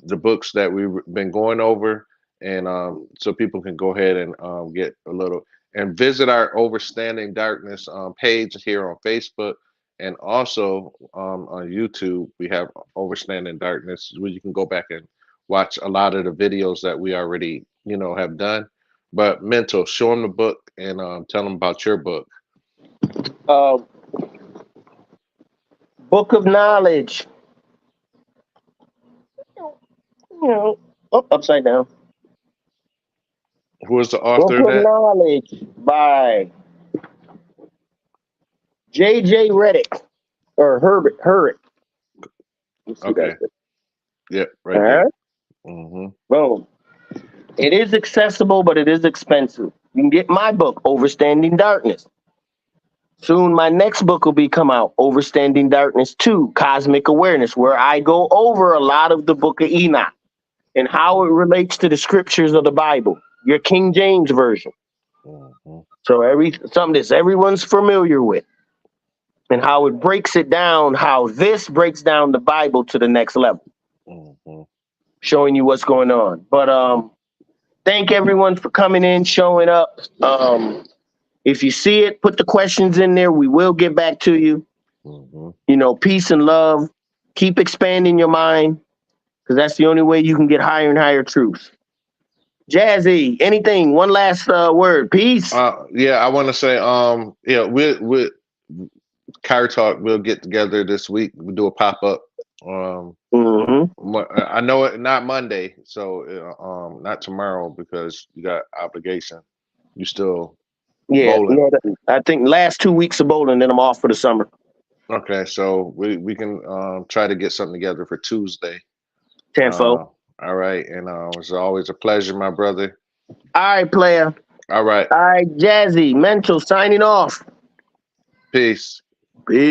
the books that we've been going over, and so people can go ahead and get a little and visit our Overstanding Darkness page here on Facebook, and also on YouTube we have Overstanding Darkness, where you can go back and watch a lot of the videos that we already have done. But Mental, show them the book and tell them about your book. Uh, Book of Knowledge. You know, upside down. Who is the Book author of of that? Knowledge by J.J. Reddick or Herbert Herrick. Let's see that. Okay, yeah, All right there. right, Hmm. boom. It is accessible, but it is expensive. You can get my book, Overstanding Darkness. Soon, my next book will be come out, Overstanding Darkness 2, Cosmic Awareness, where I go over a lot of the Book of Enoch and how it relates to the scriptures of the Bible, your King James version. Hmm. So something that everyone's familiar with, and how it breaks it down, how this breaks down the Bible to the next level, Hmm. showing you what's going on. But thank everyone for coming in, showing up. If you see it, put the questions in there. We will get back to you. Hmm. Peace and love. Keep expanding your mind because that's the only way you can get higher and higher truths. Jazzy, anything? One last word. Peace. Yeah, I want to say, yeah, we Car Talk. We'll get together this week. We'll do a pop up. Um, Mm-hmm. I know it not Monday, so not tomorrow because you got obligation. You still Yeah, bowling. I think last 2 weeks of bowling, then I'm off for the summer. Okay, so we can try to get something together for Tuesday. Tenfold. Uh, all right, and it's always a pleasure, my brother. All right, player. All right, All right, Jazzy, Mental signing off. peace. Peace.